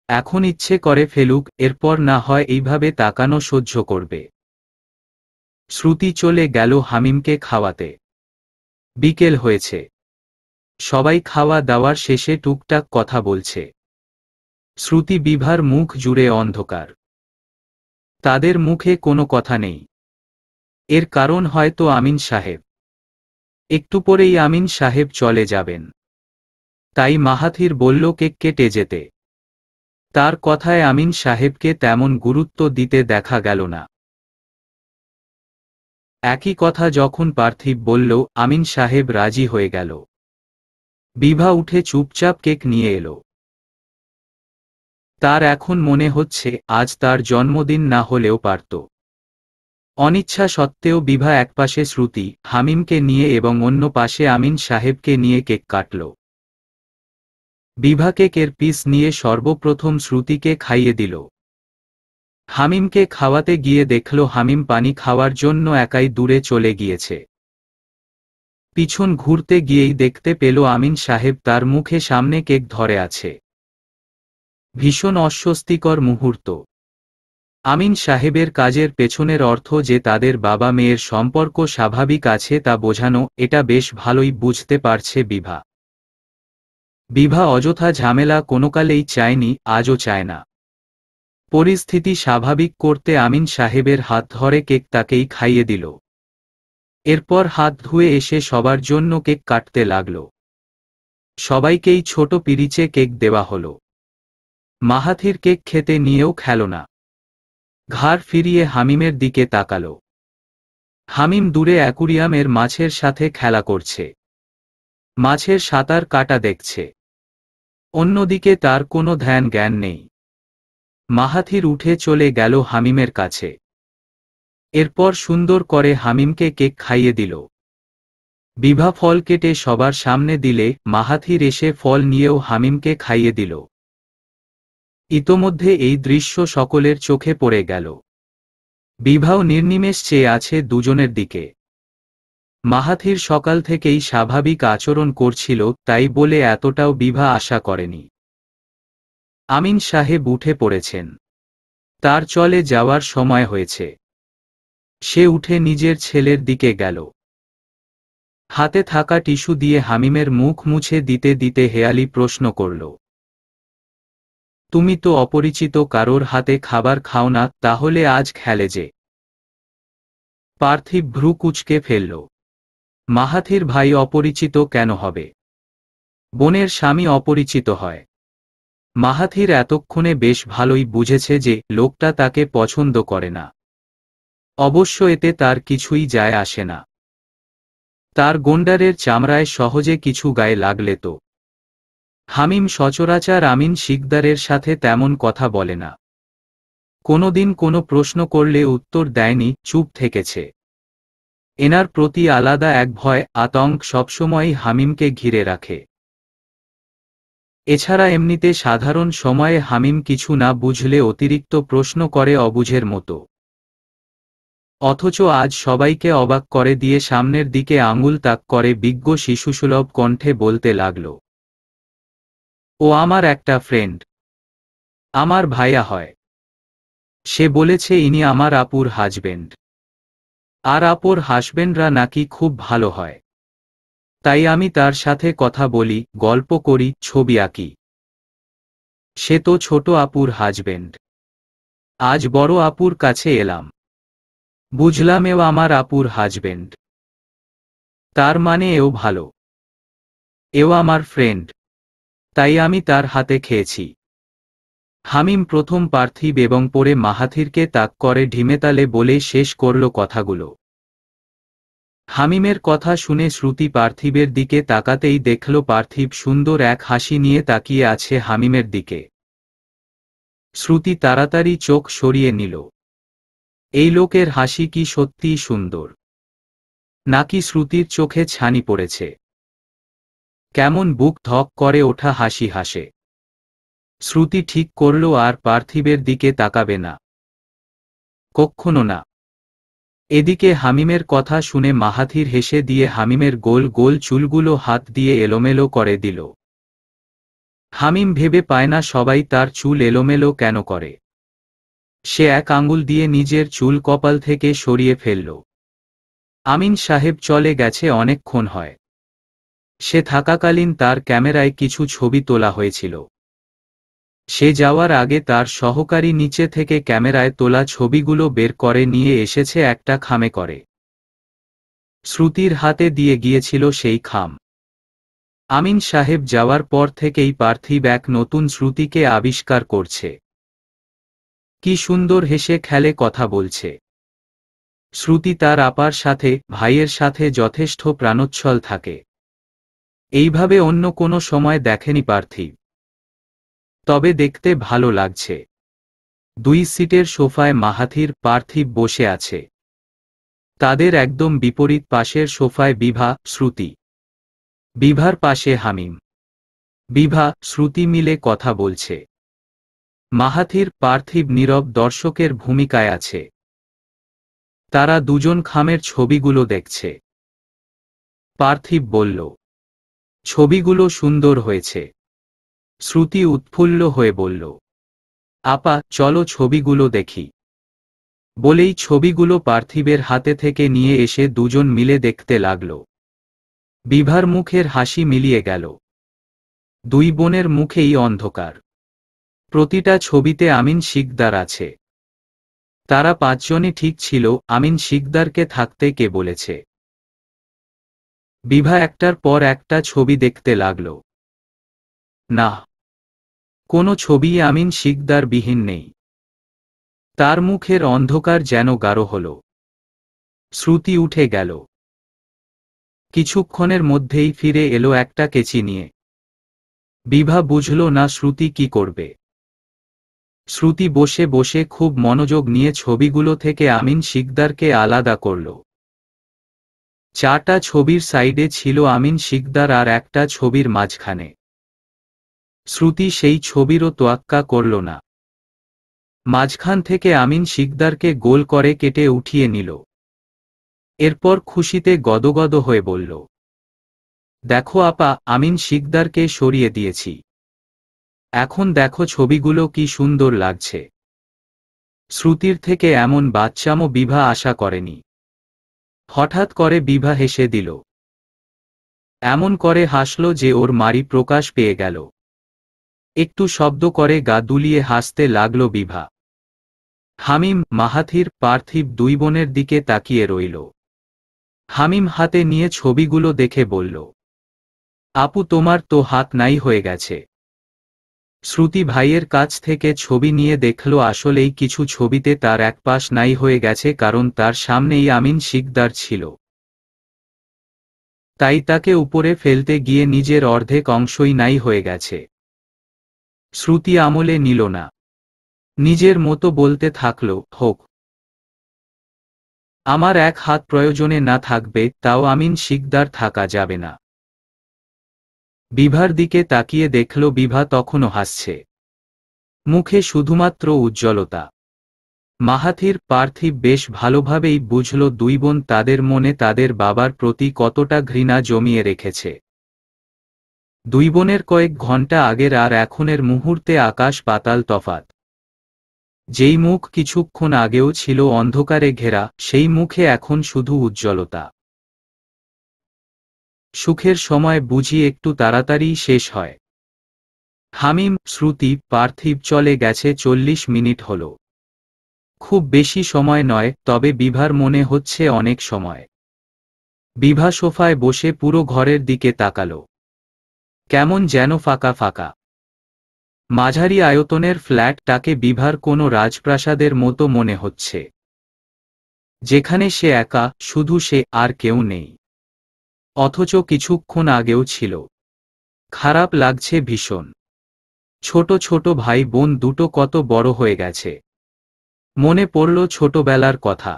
এখন ইচ্ছে করে ফেলুক, এরপর না হয় এইভাবে তাকানো সহ্য করবে। শ্রুতি চলে গেল হামিমকে খাওয়াতে। বিকেল হয়েছে। সবাই খাওয়া দাওয়ার শেষে টুকটাক কথা বলছে। শ্রুতি বিভার মুখ জুড়ে অন্ধকার। তাদের মুখে কোনো কথা নেই। এর কারণ হয়তো আমিন সাহেব। একটু পরেই আমিন সাহেব চলে যাবেন। তাই মাহাথির বলল কেক কেটে যেতে। তার কথায় আমিন সাহেবকে তেমন গুরুত্ব দিতে দেখা গেল না। একই কথা যখন পার্থিব বলল, আমিন সাহেব রাজি হয়ে গেল। বিভা উঠে চুপচাপ কেক নিয়ে এলো। তার এখন মনে হচ্ছে আজ তার জন্মদিন না হলেও পারত। অনিচ্ছা সত্ত্বেও বিভা একপাশে শ্রুতি, হামিমকে নিয়ে এবং অন্য পাশে আমিন সাহেবকে নিয়ে কেক কাটল। বিভা কেকের পিস নিয়ে সর্বপ্রথম শ্রুতিকে খাইয়ে দিল। হামিমকে খাওয়াতে গিয়ে দেখল হামিম পানি খাওয়ার জন্য একাই দূরে চলে গিয়েছে। পিছন ঘুরতে গিয়েই দেখতে পেল আমিন সাহেব তার মুখে সামনে কেক ধরে আছে। ভীষণ অস্বস্তিকর মুহূর্ত। আমিন সাহেবের কাজের পেছনের অর্থ যে তাদের বাবা মেয়ের সম্পর্ক স্বাভাবিক আছে তা বোঝানো, এটা বেশ ভালোই বুঝতে পারছে বিভা। বিভা অযথা ঝামেলা কোনোকালেই চায়নি, আজও চায় না। পরিস্থিতি স্বাভাবিক করতে আমিন সাহেবের হাত ধরে কেক তাকেই খাইয়ে দিল। এরপর হাত ধুয়ে এসে সবার জন্য কেক কাটতে লাগল। সবাইকেই ছোট পিরিচে কেক দেওয়া হলো। মাহাথির কেক খেতে নিয়েও খেল না। ঘাড় ফিরিয়ে হামিমের দিকে তাকাল। হামিম দূরে অ্যাকুরিয়ামের মাছের সাথে খেলা করছে। মাছের সাঁতার কাটা দেখছে। অন্যদিকে তার কোনো ধ্যান জ্ঞান নেই। মাহাথির উঠে চলে গেল হামিমের কাছে। এরপর সুন্দর করে হামিমকে কেক খাইয়ে দিল। বিভা ফল কেটে সবার সামনে দিলে মাহাথির এসে ফল নিয়েও হামিমকে খাইয়ে দিল। ইতোমধ্যে এই দৃশ্য সকলের চোখে পড়ে গেল। বিভাও নির্নিমেষ চেয়ে আছে দুজনের দিকে। মাহাথির সকাল থেকেই স্বাভাবিক আচরণ করছিল, তাই বলে এতটাও বিভা আশা করেনি। আমিন সাহেব উঠে পড়েছেন। তার চলে যাওয়ার সময় হয়েছে। সে উঠে নিজের ছেলের দিকে গেল। হাতে থাকা টিস্যু দিয়ে হামিমের মুখ মুছে দিতে দিতে হেয়ালি প্রশ্ন করল, তুমি তো অপরিচিত কারোর হাতে খাবার খাও না, তাহলে আজ খেলে যে? পার্থিব ভ্রু কুঁচকে ফেলল। মাহাথির ভাই অপরিচিত কেন হবে? বোনের স্বামী অপরিচিত হয়? মাহাথির এতক্ষণে বেশ ভালোই বুঝেছে যে লোকটা তাকে পছন্দ করে না। অবশ্য এতে তার কিছুই যায় আসে না। তার গন্ডারের চামড়ায় সহজে কিছু গায়ে লাগলে তো। হামিম সচরাচর আমিন শিকদারের সাথে তেমন কথা বলে না। কোনোদিন কোনো প্রশ্ন করলে উত্তর দেয়নি, চুপ থেকেছে। এনার প্রতি আলাদা এক ভয়, আতঙ্ক সবসময়ই হামিমকে ঘিরে রাখে। এছাড়া এমনিতে সাধারণ সময়ে হামিম কিছু না বুঝলে অতিরিক্ত প্রশ্ন করে অবুঝের মতো। অথচ আজ সবাইকে অবাক করে দিয়ে সামনের দিকে আঙুল তাক করে বিজ্ঞ শিশুসুলভ কণ্ঠে বলতে লাগল, ও আমার একটা ফ্রেন্ড। আমার ভাইয়া হয়। সে বলেছে ইনি আমার আপুর হাজবেন্ড। আর আপুর হাজবেন্ডরা নাকি খুব ভালো হয়। তাই আমি তার সাথে কথা বলি, গল্প করি, ছবি আঁকি। সে তো ছোট আপুর হাজবেন্ড। আজ বড় আপুর কাছে এলাম। বুঝলাম এও আমার আপুর হাজবেন্ড। তার মানে এও ভালো। এও আমার ফ্রেন্ড। তাই আমি তার হাতে খেয়েছি। হামিম প্রথম পার্থিব এবং পরে মাহাথিরকে তাক করে ঢিমেতালে বলে শেষ করল কথাগুলো। হামিমের কথা শুনে শ্রুতি পার্থিবের দিকে তাকাতেই দেখল পার্থিব সুন্দর এক হাসি নিয়ে তাকিয়ে আছে হামিমের দিকে। শ্রুতি তাড়াতাড়ি চোখ সরিয়ে নিল। এই লোকের হাসি কি সত্যিই সুন্দর? নাকি শ্রুতির চোখে ছানি পড়েছে? কেমন বুক ধক করে ওঠা হাসি হাসে। শ্রুতি ঠিক করল আর পার্থিবের দিকে তাকাবে না। কক্ষনো না। এদিকে হামিমের কথা শুনে মাহাথির হেসে দিয়ে হামিমের গোল গোল চুলগুলো হাত দিয়ে এলোমেলো করে দিল। হামিম ভেবে পায় না সবাই তার চুল এলোমেলো কেন করে। সে এক আঙুল দিয়ে নিজের চুল কপাল থেকে সরিয়ে ফেলল। আমিন সাহেব চলে গেছে অনেকক্ষণ হয়। সে থাকাকালীন তার ক্যামেরায় কিছু ছবি তোলা হয়েছিল। সে যাওয়ার আগে তার সহকারী নিচে থেকে ক্যামেরায় তোলা ছবিগুলো বের করে নিয়ে এসেছে একটা খামে করে। শ্রুতির হাতে দিয়ে গিয়েছিল সেই খাম। আমিন সাহেব যাওয়ার পর থেকেই পার্থিব এক নতুন শ্রুতিকে আবিষ্কার করছে। কি সুন্দর হেসে খেলে কথা বলছে। শ্রুতি তার আপার সাথে, ভাইয়ের সাথে যথেষ্ট প্রাণোচ্ছল থাকে। এইভাবে অন্য কোনো সময় দেখেনি পার্থিব। তবে দেখতে ভালো লাগছে। 2 সিটের সোফায় মাহাথির, পার্থিব বসে আছে। তাদের একদম বিপরীত পাশের সোফায় বিভা, শ্রুতি। বিভার পাশে হামিম। বিভা, শ্রুতি মিলে কথা বলছে। মাহাথির, পার্থিব নীরব দর্শকের ভূমিকায় আছে। তারা দুজন খামের ছবিগুলো দেখছে। পার্থিব বলল, ছবিগুলো সুন্দর হয়েছে। শ্রুতি উৎফুল্ল হয়ে বলল, আপা চলো ছবিগুলো দেখি। বলেই ছবিগুলো পার্থিবের হাতে থেকে নিয়ে এসে দুজন মিলে দেখতে লাগল। বিভার মুখের হাসি মিলিয়ে গেল। 2 বোনের মুখেই অন্ধকার। প্রতিটা ছবিতে আমিন শিকদার আছে। তারা 5 জনই ঠিক ছিল, আমিন শিকদারকে থাকতে কে বলেছে? বিভা একটার পর একটা ছবি দেখতে লাগল। না, কোনো ছবিই আমিন শিকদার বিহীন নেই। তার মুখের অন্ধকার যেন গাঢ় হল। শ্রুতি উঠে গেল। কিছুক্ষণের মধ্যেই ফিরে এলো একটা কেচি নিয়ে। বিভা বুঝল না শ্রুতি কি করবে। শ্রুতি বসে বসে খুব মনোযোগ নিয়ে ছবিগুলো থেকে আমিন শিকদারকে আলাদা করল। 4টা ছবির সাইডে ছিল আমিন শিকদার আর একটা ছবির মাঝখানে। শ্রুতি সেই ছবিরও তোয়াক্কা করল না। মাঝখান থেকে আমিন শিকদারকে গোল করে কেটে উঠিয়ে নিল। এরপর খুশিতে গদগদ হয়ে বলল, দেখো আপা, আমিন শিকদারকে সরিয়ে দিয়েছি। এখন দেখো ছবিগুলো কি সুন্দর লাগছে। শ্রুতির থেকে এমন বাচ্চামো বিভা আশা করেনি। হঠাৎ করে বিভা হেসে দিল। এমন করে হাসল যে ওর মারি প্রকাশ পেয়ে গেল। একটু শব্দ করে গা দুলিয়ে হাসতে লাগল বিভা। হামিম, মাহাথির, পার্থিব দুই বোনের দিকে তাকিয়ে রইল। হামিম হাতে নিয়ে ছবিগুলো দেখে বলল, আপু তোমার তো হাত নাই হয়ে গেছে। শ্রুতি ভাইয়ের কাছ থেকে ছবি নিয়ে দেখল আসলেই কিছু ছবিতে তার এক পাশ নাই হয়ে গেছে, কারণ তার সামনেই আমিন শিকদার ছিল। তাই তাকে উপরে ফেলতে গিয়ে নিজের অর্ধেক অংশই নাই হয়ে গেছে। শ্রুতি আমলে নিল না। নিজের মতো বলতে থাকল, হোক, আমার এক হাত প্রয়োজনে না থাকবে, তাও আমিন শিকদার থাকা যাবে না। বিভার দিকে তাকিয়ে দেখল বিভা তখনও হাসছে। মুখে শুধুমাত্র উজ্জ্বলতা। মাহাথির, পার্থিব বেশ ভালোভাবেই বুঝল দুই বোন তাদের মনে তাদের বাবার প্রতি কতটা ঘৃণা জমিয়ে রেখেছে। দুই বোনের কয়েক ঘন্টা আগের আর এখনের মুহূর্তে আকাশ পাতাল তফাত। যেই মুখ কিছুক্ষণ আগেও ছিল অন্ধকারে ঘেরা, সেই মুখে এখন শুধু উজ্জ্বলতা। সুখের সময় বুঝি একটু তাড়াতাড়ি শেষ হয়। হামিম, শ্রুতি, পার্থিব চলে গেছে 40 মিনিট হল। খুব বেশি সময় নয়, তবে বিভার মনে হচ্ছে অনেক সময়। বিভা সোফায় বসে পুরো ঘরের দিকে তাকাল। কেমন যেন ফাঁকা ফাঁকা। মাঝারি আয়তনের ফ্ল্যাটটাকে বিভার কোনো রাজপ্রাসাদের মতো মনে হচ্ছে, যেখানে সে একা, শুধু সে, আর কেউ নেই। অথচ কিছুক্ষণ আগেও ছিল। খারাপ লাগছে ভীষণ। ছোট ছোট ভাই বোন দুটো কত বড় হয়ে গেছে। মনে পড়ল ছোটবেলার কথা।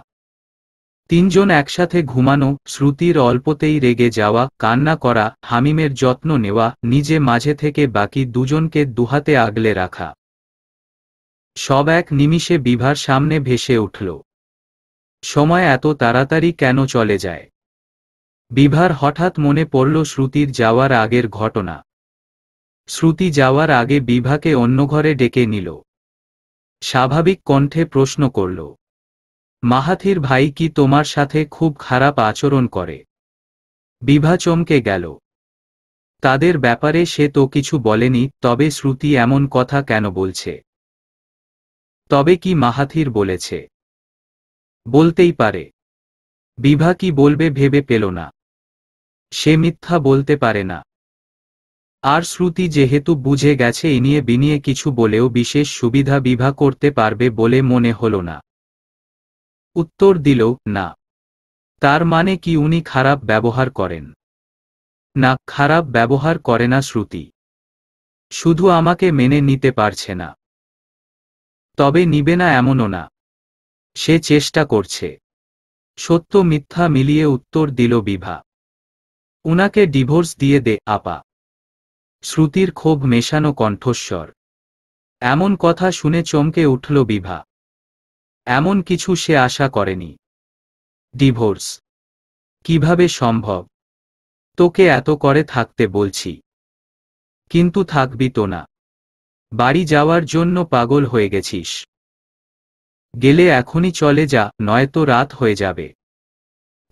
তিনজন একসাথে ঘুমানো, শ্রুতির অল্পতেই রেগে যাওয়া, কান্না করা, হামিমের যত্ন নেওয়া, নিজে মাঝে থেকে বাকি দুজনকে দুহাতে আগলে রাখা। সব এক নিমিষে বিভার সামনে ভেসে উঠল। সময় এত তাড়াতাড়ি কেন চলে যায়? বিভার হঠাৎ মনে পড়ল শ্রুতির যাওয়ার আগের ঘটনা। শ্রুতি যাওয়ার আগে বিভাকে অন্য ঘরে ডেকে নিল। স্বাভাবিক কণ্ঠে প্রশ্ন করল, মাহাথির ভাই কি তোমার সাথে খুব খারাপ আচরণ করে? বিভা চমকে গেল। তাদের ব্যাপারে সে তো কিছু বলেনি, তবে শ্রুতি এমন কথা কেন বলছে? তবে কি মাহাথির বলেছে? বলতেই পারে। বিভা কি বলবে ভেবে পেল না। সে মিথ্যা বলতে পারে না। আর শ্রুতি যেহেতু বুঝে গেছে এ নিয়ে বিনিয়ে কিছু বলেও বিশেষ সুবিধা বিভা করতে পারবে বলে মনে হল না। উত্তর দিল, না। তার মানে কি উনি খারাপ ব্যবহার করেন? না, খারাপ ব্যবহার করে না শ্রুতি। শুধু আমাকে মেনে নিতে পারছে না। তবে নিবে না এমনও না। সে চেষ্টা করছে। সত্য মিথ্যা মিলিয়ে উত্তর দিল বিভা। উনাকে ডিভোর্স দিয়ে দে আপা। শ্রুতির ক্ষোভ মেশানো কণ্ঠস্বর। এমন কথা শুনে চমকে উঠল বিভা। এমন কিছু সে আশা করেনি। ডিভোর্স? কিভাবে সম্ভব? তোকে এত করে থাকতে বলছি। কিন্তু থাকবি তো না? বাড়ি যাওয়ার জন্য পাগল হয়ে গেছিস? গেলে এখনই চলে যা, নয়তো রাত হয়ে যাবে।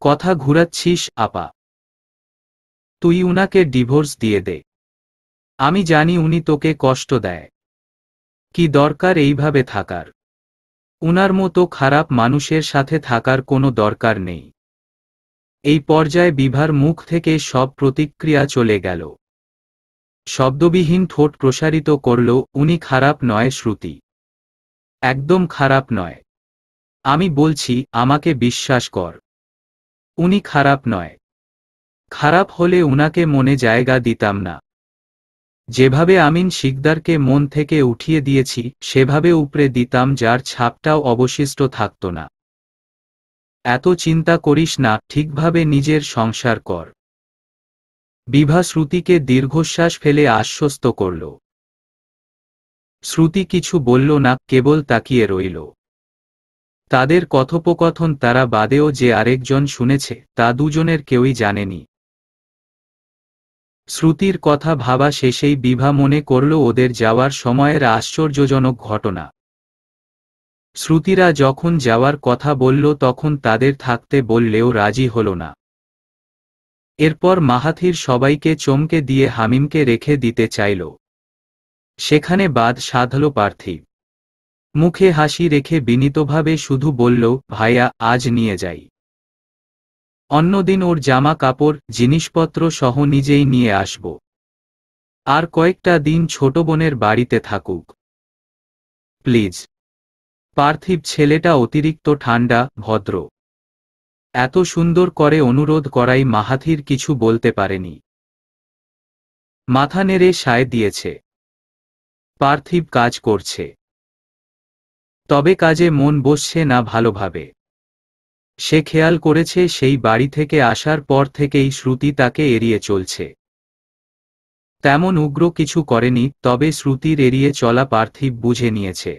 কথা ঘুরাচ্ছিস আপা। তুই উনাকে ডিভোর্স দিয়ে দে। আমি জানি উনি তোকে কষ্ট দেয়। কি দরকার এইভাবে থাকার? উনার মতো খারাপ মানুষের সাথে থাকার কোনো দরকার নেই। এই পর্যায়ে বিভার মুখ থেকে সব প্রতিক্রিয়া চলে গেল। শব্দবিহীন ঠোঁট প্রসারিত করল, উনি খারাপ নয় শ্রুতি। একদম খারাপ নয়। আমি বলছি, আমাকে বিশ্বাস কর। উনি খারাপ নয়। খারাপ হলে উনাকে মনে জায়গা দিতাম না। যেভাবে আমিন শিকদারকে মন থেকে উঠিয়ে দিয়েছি, সেভাবে উপরে দিতাম, যার ছাপটাও অবশিষ্ট থাকত না। এত চিন্তা করিস না, ঠিকভাবে নিজের সংসার কর। বিভা শ্রুতিকে দীর্ঘশ্বাস ফেলে আশ্বস্ত করল। শ্রুতি কিছু বলল না, কেবল তাকিয়ে রইল। তাদের কথোপকথন তারা বাদেও যে আরেকজন শুনেছে তা দুজনের কেউই জানেনি। শ্রুতির কথা ভাবা শেষেই বিভা মনে করল ওদের যাওয়ার সময়ের আশ্চর্যজনক ঘটনা। শ্রুতিরা যখন যাওয়ার কথা বলল তখন তাদের থাকতে বললেও রাজি হল না। এরপর মাহাথির সবাইকে চমকে দিয়ে হামিমকে রেখে দিতে চাইল। সেখানে বাদ সাধল পার্থিব। মুখে হাসি রেখে বিনীতভাবে শুধু বলল, ভাইয়া, আজ নিয়ে যাই। অন্যদিন ওর জামা কাপড় জিনিসপত্র সহ নিজেই নিয়ে আসব। আর কয়েকটা দিন ছোট বোনের বাড়িতে থাকুক প্লিজ। পার্থিব ছেলেটা অতিরিক্ত ঠান্ডা, ভদ্র। এত সুন্দর করে অনুরোধ করাই মাহাথির কিছু বলতে পারেনি। মাথা নেড়ে সায় দিয়েছে। পার্থিব কাজ করছে, তবে কাজে মন বসছে না ভালোভাবে। সে খেয়াল করেছে সেই বাড়ি থেকে আসার পর থেকেই শ্রুতি তাকে এড়িয়ে চলছে। তেমন উগ্র কিছু করেনি, তবে শ্রুতির এড়িয়ে চলা পার্থিব বুঝে নিয়েছে।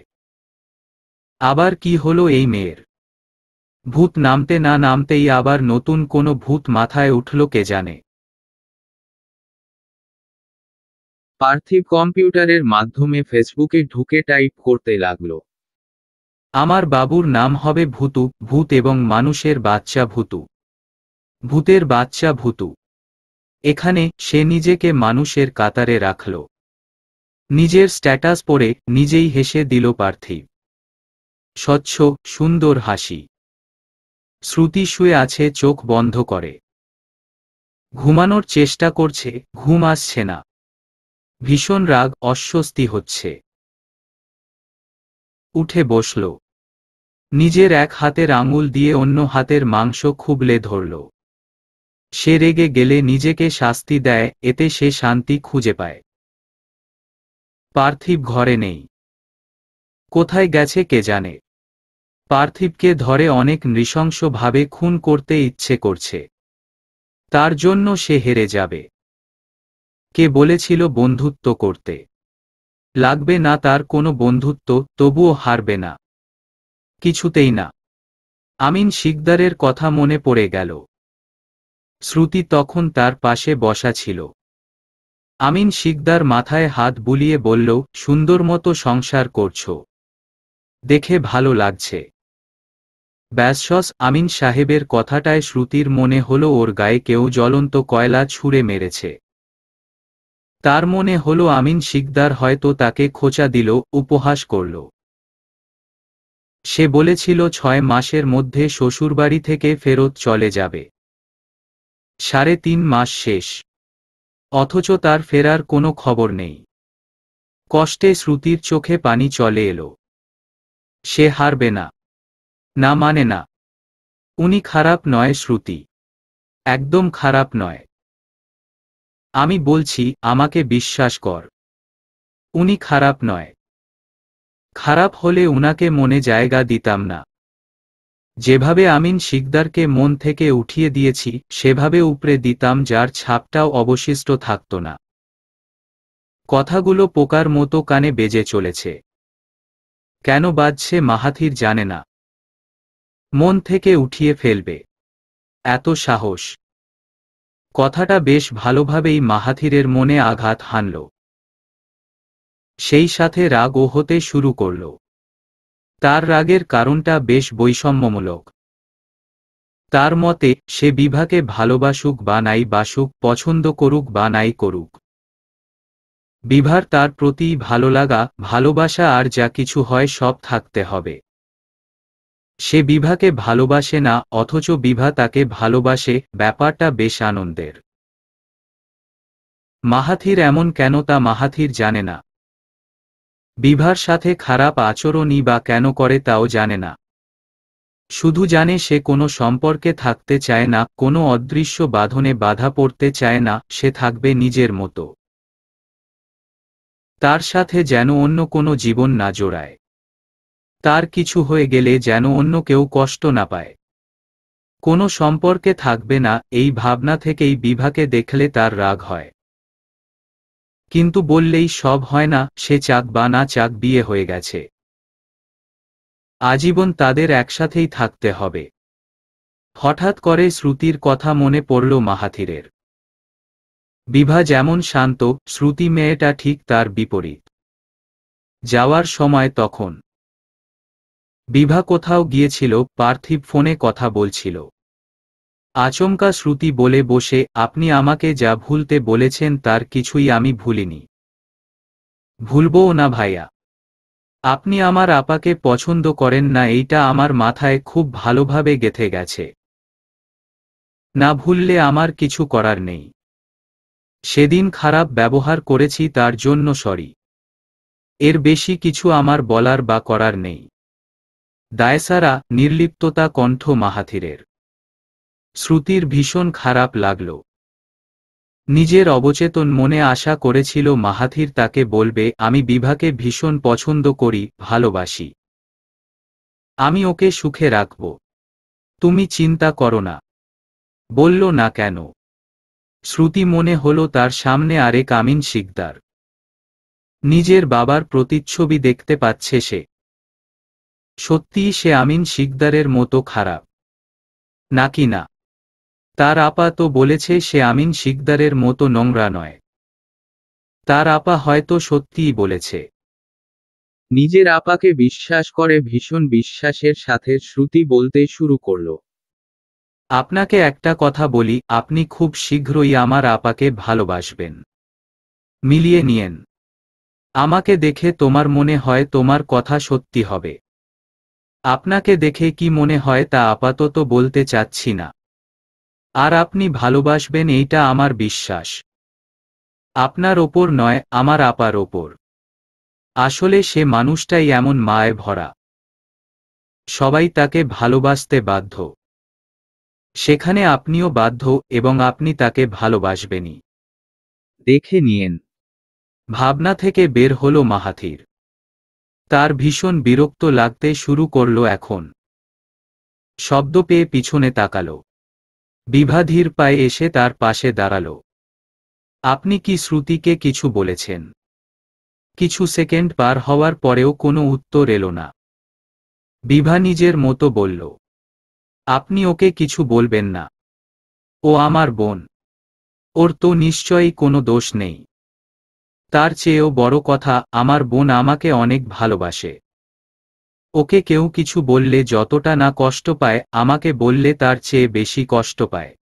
আবার কি হলো এই মেয়ের? ভূত নামতে না নামতেই আবার নতুন কোনো ভূত মাথায় উঠল কে জানে। পার্থিব কম্পিউটারের মাধ্যমে ফেসবুকে ঢুকে টাইপ করতে লাগল, আমার বাবুর নাম হবে ভূতু, ভূত এবং মানুষের বাচ্চা ভূতু, ভূতের বাচ্চা ভূতু। এখানে সে নিজেকে মানুষের কাতারে রাখল। নিজের স্ট্যাটাস পড়ে নিজেই হেসে দিল পার্থিব। স্বচ্ছ সুন্দর হাসি। শ্রুতি শুয়ে আছে চোখ বন্ধ করে। ঘুমানোর চেষ্টা করছে, ঘুম আসছে না। ভীষণ রাগ, অস্বস্তি হচ্ছে। উঠে বসল। নিজের এক হাতের আঙুল দিয়ে অন্য হাতের মাংস খুবলে ধরল। সে রেগে গেলে নিজেকে শাস্তি দেয়, এতে সে শান্তি খুঁজে পায়। পার্থিব ঘরে নেই। কোথায় গেছে কে জানে। পার্থিবকে ধরে অনেক নৃশংসভাবে খুন করতে ইচ্ছে করছে। তার জন্য সে হেরে যাবে। কে বলেছিল বন্ধুত্ব করতে? লাগবে না তার কোনো বন্ধুত্ব, তবুও হারবে না। কিছুতেই না। আমিন শিকদারের কথা মনে পড়ে গেল। শ্রুতি তখন তার পাশে বসা ছিল। আমিন শিকদার মাথায় হাত বুলিয়ে বলল, সুন্দর মতো সংসার করছো, দেখে ভালো লাগছে। ব্যাস। আমিন সাহেবের কথাটায় শ্রুতির মনে হলো ওর গায়ে কেউ জ্বলন্ত কয়লা ছুঁড়ে মেরেছে। তার মনে হলো আমিন শিকদার হয়তো তাকে খোঁচা দিল, উপহাস করল। সে বলেছিল 6 মাসের মধ্যে শ্বশুরবাড়ি থেকে ফেরত চলে যাবে। 3.5 মাস শেষ, অথচ তার ফেরার কোনো খবর নেই। কষ্টে শ্রুতির চোখে পানি চলে এলো। সে হারবে না। না মানে না। উনি খারাপ নয় শ্রুতি, একদম খারাপ নয়। আমি বলছি, আমাকে বিশ্বাস কর। উনি খারাপ নয়। খারাপ হলে উনাকে মনে জায়গা দিতাম না। যেভাবে আমিন শিকদারকে মন থেকে উঠিয়ে দিয়েছি সেভাবে উপড়ে দিতাম, যার ছাপটাও অবশিষ্ট থাকত না। কথাগুলো পোকার মতো কানে বেজে চলেছে। কেন বাজছে মাহাথির জানে না। মন থেকে উঠিয়ে ফেলবে, এত সাহস। কথাটা বেশ ভালোভাবেই মাহাথিরের মনে আঘাত হানল। সেই সাথে রাগও হতে শুরু করল। তার রাগের কারণটা বেশ বৈষম্যমূলক। তার মতে, সে বিভাকে ভালোবাসুক বা নাই বাসুক, পছন্দ করুক বা নাই করুক, বিভার তার প্রতি ভালো লাগা, ভালোবাসা আর যা কিছু হয় সব থাকতে হবে। সে বিভাকে ভালোবাসে না, অথচ বিভা তাকে ভালোবাসে, ব্যাপারটা বেশ আনন্দের। মাহাথির এমন কেন তা মাহাথির জানে না। বিভার সাথে খারাপ আচরণই বা কেন করে তাও জানে না। শুধু জানে সে কোনো সম্পর্কে থাকতে চায় না, কোনো অদৃশ্য বাঁধনে বাধা পড়তে চায় না, সে থাকবে নিজের মতো। তার সাথে যেন অন্য কোনো জীবন না জোড়ায়। তার কিছু হয়ে গেলে যেন অন্য কেউ কষ্ট না পায়। কোনো সম্পর্কে থাকবে না, এই ভাবনা থেকেই বিভাকে দেখলে তার রাগ হয়। কিন্তু বললেই সব হয় না, সে চাক বা না চাক বিয়ে হয়ে গেছে। আজীবন তাদের একসাথেই থাকতে হবে। হঠাৎ করে শ্রুতির কথা মনে পড়ল মাহাথিরের। বিভা যেমন শান্ত, শ্রুতি মেয়েটা ঠিক তার বিপরীত। যাওয়ার সময় তখন বিভা কোথাও গিয়েছিল, পার্থিব ফোনে কথা বলছিল। আচমকা শ্রুতি বলে বসে, আপনি আমাকে যা ভুলতে বলেছেন তার কিছুই আমি ভুলিনি। ভুলবও না ভাইয়া। আপনি আমার আপাকে পছন্দ করেন না এইটা আমার মাথায় খুব ভালোভাবে গেঁথে গেছে। না ভুললে আমার কিছু করার নেই। সেদিন খারাপ ব্যবহার করেছি তার জন্য সরি। এর বেশি কিছু আমার বলার বা করার নেই। দায়সারা, নির্লিপ্ততা কণ্ঠ মাহাথিরের। শ্রুতির ভীষণ খারাপ লাগল। নিজের অবচেতন মনে আশা করেছিল মাহাথির তাকে বলবে, আমি বিভাকে ভীষণ পছন্দ করি, ভালোবাসি। আমি ওকে সুখে রাখব। তুমি চিন্তা করো না। বলল না কেন? শ্রুতি মনে হলো তার সামনে আরেক আমিন শিকদার। নিজের বাবার প্রতিচ্ছবি দেখতে পাচ্ছে সে। সত্যিই সে আমিন শিকদারের মতো খারাপ নাকি না? তার আপা তো বলেছে সে আমিন শিকদারের মতো নোংরা নয়। তার আপা হয়তো সত্যিই বলেছে। নিজের আপাকে বিশ্বাস করে ভীষণ বিশ্বাসের সাথে শ্রুতি বলতে শুরু করল, আপনাকে একটা কথা বলি, আপনি খুব শীঘ্রই আমার আপাকে ভালোবাসবেন। মিলিয়ে নিয়েন। আমাকে দেখে তোমার মনে হয় তোমার কথা সত্যি হবে। আপনাকে দেখে কি মনে হয় তা আপাতত বলতে চাচ্ছি না। আর আপনি ভালোবাসবেন এইটা আমার বিশ্বাস। আপনার ওপর নয়, আমার আপার ওপর। আসলে সে মানুষটাই এমন মায়ে ভরা। সবাই তাকে ভালোবাসতে বাধ্য। সেখানে আপনিও বাধ্য, এবং আপনি তাকে ভালোবাসবেনই। দেখে নিয়েন। ভাবনা থেকে বের হলো মাহাথির। তার ভীষণ বিরক্ত লাগতে শুরু করল এখন। শব্দ পেয়ে পিছনে তাকাল। বিভা ধীর পায়ে এসে তার পাশে দাঁড়াল। আপনি কি শ্রুতিকে কিছু বলেছেন? কিছু সেকেন্ড পার হওয়ার পরেও কোনো উত্তর এলো না। বিভা নিজের মতো বলল, আপনি ওকে কিছু বলবেন না। ও আমার বোন। ওর তো নিশ্চয়ই কোনো দোষ নেই। তার চেয়েও বড় কথা, আমার বোন আমাকে অনেক ভালোবাসে। ওকে কেউ কিছু বললে যতটা না কষ্ট পায়, আমাকে বললে তার চেয়ে বেশি কষ্ট পায়।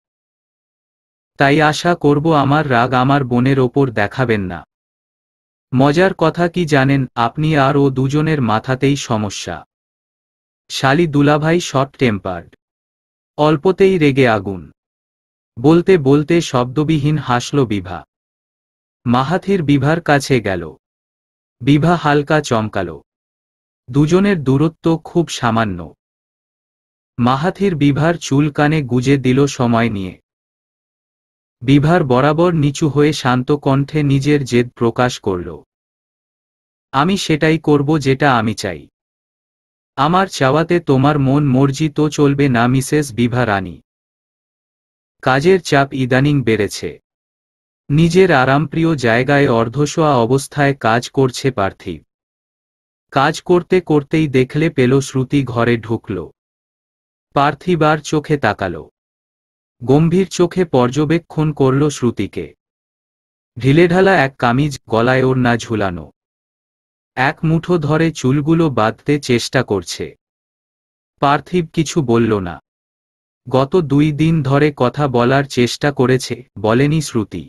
তাই আশা করব আমার রাগ আমার বোনের ওপর দেখাবেন না। মজার কথা কি জানেন, আপনি আর ও দুজনের মাথাতেই সমস্যা। শালি দুলাভাই শর্ট টেম্পার্ড। অল্পতেই রেগে আগুন। বলতে বলতে শব্দবিহীন হাসল বিভা। মাহাথির বিভার কাছে গেল। বিভা হালকা চমকাল। দুজনের দূরত্ব খুব সামান্য। মাহাথির বিভার চুল কানে গুজে দিল সময় নিয়ে। বিভার বরাবর নিচু হয়ে শান্ত কণ্ঠে নিজের জেদ প্রকাশ করল। আমি সেটাই করব যেটা আমি চাই। আমার চাওয়াতে তোমার মন মর্জি তো চলবে না মিসেস বিভা রানী। কাজের চাপ ইদানিং বেড়েছে। নিজের আরামপ্রিয় জায়গায় অর্ধশোয়া অবস্থায় কাজ করছে পার্থিব। কাজ করতে করতেই দেখলে পেল শ্রুতি ঘরে ঢুকল। পার্থিব আর চোখে তাকাল। গম্ভীর চোখে পর্যবেক্ষণ করল শ্রুতিকে। ঢিলেঢালা এক কামিজ, গলায় ওড়না ঝুলানো। এক মুঠো ধরে চুলগুলো বাঁধতে চেষ্টা করছে। পার্থিব কিছু বলল না। গত 2 দিন ধরে কথা বলার চেষ্টা করেছে, বলেনি শ্রুতি।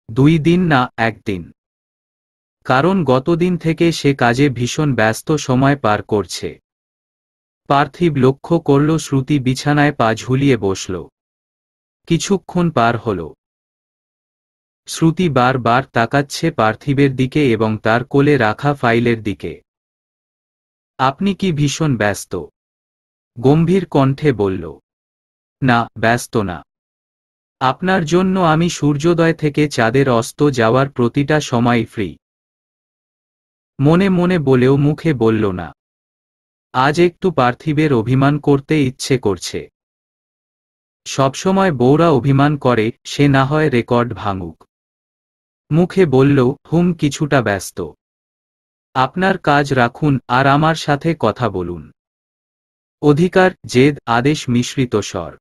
2 দিন না, 1 দিন। কারণ গতদিন থেকে সে কাজে ভীষণ ব্যস্ত সময় পার করছে। পার্থিব লক্ষ্য করল শ্রুতি বিছানায় পা ঝুলিয়ে বসল। কিছুক্ষণ পার হল। শ্রুতি বারবার তাকাচ্ছে পার্থিবের দিকে এবং তার কোলে রাখা ফাইলের দিকে। আপনি কি ভীষণ ব্যস্ত? গম্ভীর কণ্ঠে বলল। না, ব্যস্ত না। আপনার জন্য আমি সূর্যোদয় থেকে চাঁদের অস্ত যাওয়ার প্রতিটা সময় ফ্রি। মনে মনে বলেও মুখে বলল না। আজ একটু পার্থিবের অভিমান করতে ইচ্ছে করছে। সবসময় বউরা অভিমান করে, সে না হয় রেকর্ড ভাঙুক। মুখে বলল, কিছুটা ব্যস্ত। আপনার কাজ রাখুন আর আমার সাথে কথা বলুন। অধিকার, জেদ, আদেশ মিশ্রিত স্বর।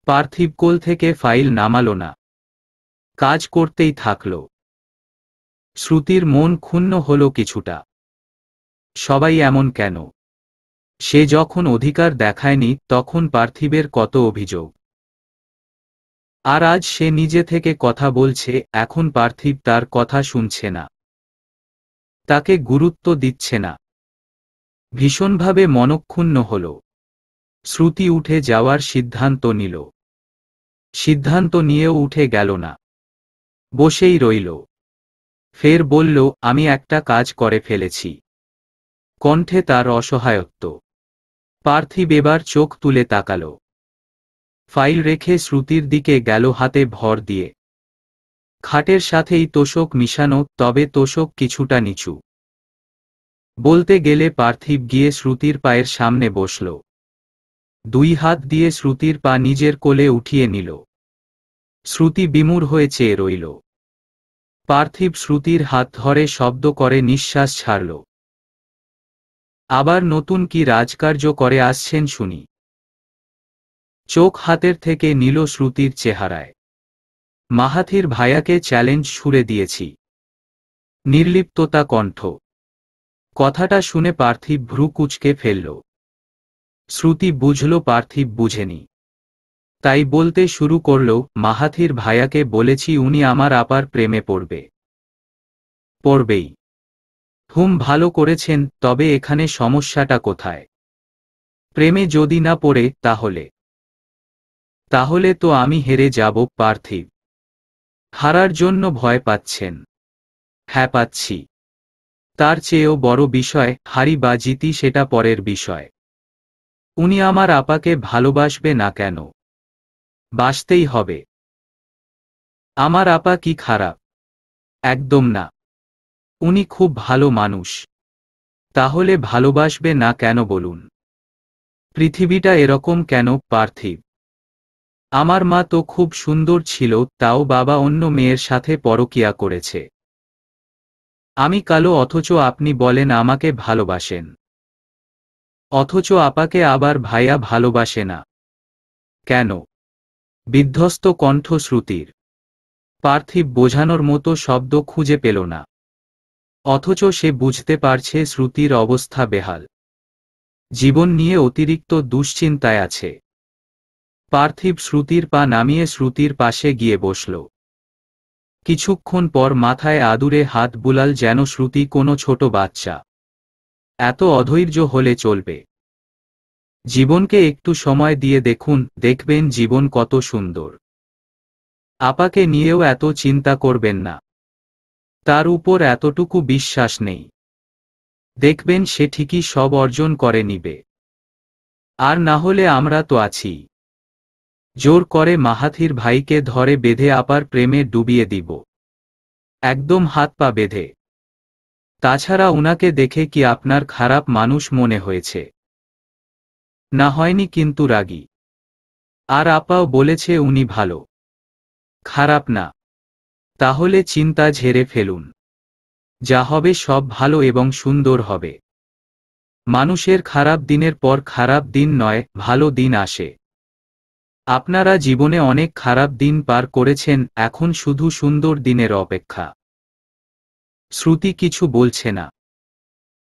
পার্থিব কোল থেকে ফাইল নামালো না। কাজ করতেই থাকল। শ্রুতির মন ক্ষুণ্ণ হল কিছুটা। সবাই এমন কেন? সে যখন অধিকার দেখায়নি তখন পার্থিবের কত অভিযোগ। আর আজ সে নিজে থেকে কথা বলছে, এখন পার্থিব তার কথা শুনছে না, তাকে গুরুত্ব দিচ্ছে না। ভীষণভাবে মনক্ষুণ্ণ হল। শ্রুতি উঠে যাওয়ার সিদ্ধান্ত নিল। সিদ্ধান্ত নিয়েও উঠে গেল না, বসেই রইল। ফের বলল, আমি একটা কাজ করে ফেলেছি। কণ্ঠে তার অসহায়ত্ব। পার্থিব এবার চোখ তুলে তাকাল। ফাইল রেখে শ্রুতির দিকে গেল হাতে ভর দিয়ে। খাটের সাথেই তোশক মিশানো, তবে তোশক কিছুটা নিচু। বলতে গেলে পার্থিব গিয়ে শ্রুতির পায়ের সামনে বসল। দুই হাত দিয়ে শ্রুতির পা নিজের কোলে উঠিয়ে নিল। শ্রুতি বিমূঢ় হয়ে চেয়ে রইল। পার্থিব শ্রুতির হাত ধরে শব্দ করে নিঃশ্বাস ছাড়ল। আবার নতুন কি রাজকার্য করে আসছেন শুনি। চোখ হাতের থেকে নিল শ্রুতির চেহারায়। মাহাথির ভাইয়াকে চ্যালেঞ্জ ছুড়ে দিয়েছি। নির্লিপ্ততা কণ্ঠ। কথাটা শুনে পার্থিব ভ্রু কুঁচকে ফেলল। শ্রুতি বুঝল পার্থিব বুঝেনি। তাই বলতে শুরু করল, মাহাথির ভাইয়াকে বলেছি উনি আমার আপার প্রেমে পড়বে। পড়বেই। ভালো করেছেন, তবে এখানে সমস্যাটা কোথায়? প্রেমে যদি না পড়ে তাহলে? তাহলে তো আমি হেরে যাব। পার্থিব হারার জন্য ভয় পাচ্ছেন? হ্যাঁ, পাচ্ছি। তার চেয়েও বড় বিষয়, হারি বা জিতি সেটা পরের বিষয়। উনি আমার আপাকে ভালোবাসবে না কেন? বাসতেই হবে। আমার আপা কি খারাপ? একদম না। উনি খুব ভালো মানুষ। তাহলে ভালোবাসবে না কেন বলুন? পৃথিবীটা এরকম কেন? পার্থিব আমার মা তো খুব সুন্দর ছিল, তাও বাবা অন্য মেয়ের সাথে পরকীয়া করেছে। আমি কালো, অথচ আপনি বলেন আমাকে ভালোবাসেন। অথচ আপাকে আবার ভাইয়া ভালোবাসে না কেন? বিধ্বস্ত কণ্ঠ শ্রুতির। পার্থিব বোঝানোর মতো শব্দ খুঁজে পেল না। অথচ সে বুঝতে পারছে শ্রুতির অবস্থা বেহাল। জীবন নিয়ে অতিরিক্ত দুশ্চিন্তায় আছে। পার্থিব শ্রুতির পা নামিয়ে শ্রুতির পাশে গিয়ে বসল। কিছুক্ষণ পর মাথায় আদুরে হাত বুলাল, যেন শ্রুতি কোনো ছোট বাচ্চা। এত অধৈর্য হলে চলবে। জীবনকে একটু সময় দিয়ে দেখুন, দেখবেন জীবন কত সুন্দর। আপাকে নিয়েও এত চিন্তা করবেন না। তার উপর এতটুকু বিশ্বাস নেই। দেখবেন সে ঠিকই সব অর্জন করে নিবে। আর না হলে আমরা তো আছি। জোর করে মাহাথির ভাইকে ধরে বেঁধে আপার প্রেমে ডুবিয়ে দিব। একদম হাত পা বেঁধে। তাছাড়া উনাকে দেখে কি আপনার খারাপ মানুষ মনে হয়েছে? না, হয়নি, কিন্তু রাগী। আর আপাও বলেছে উনি ভালো। খারাপ না। তাহলে চিন্তা ঝেড়ে ফেলুন। যা হবে সব ভালো এবং সুন্দর হবে। মানুষের খারাপ দিনের পর খারাপ দিন নয়, ভালো দিন আসে। আপনারা জীবনে অনেক খারাপ দিন পার করেছেন, এখন শুধু সুন্দর দিনের অপেক্ষা। শ্রুতি কিছু বলছে না।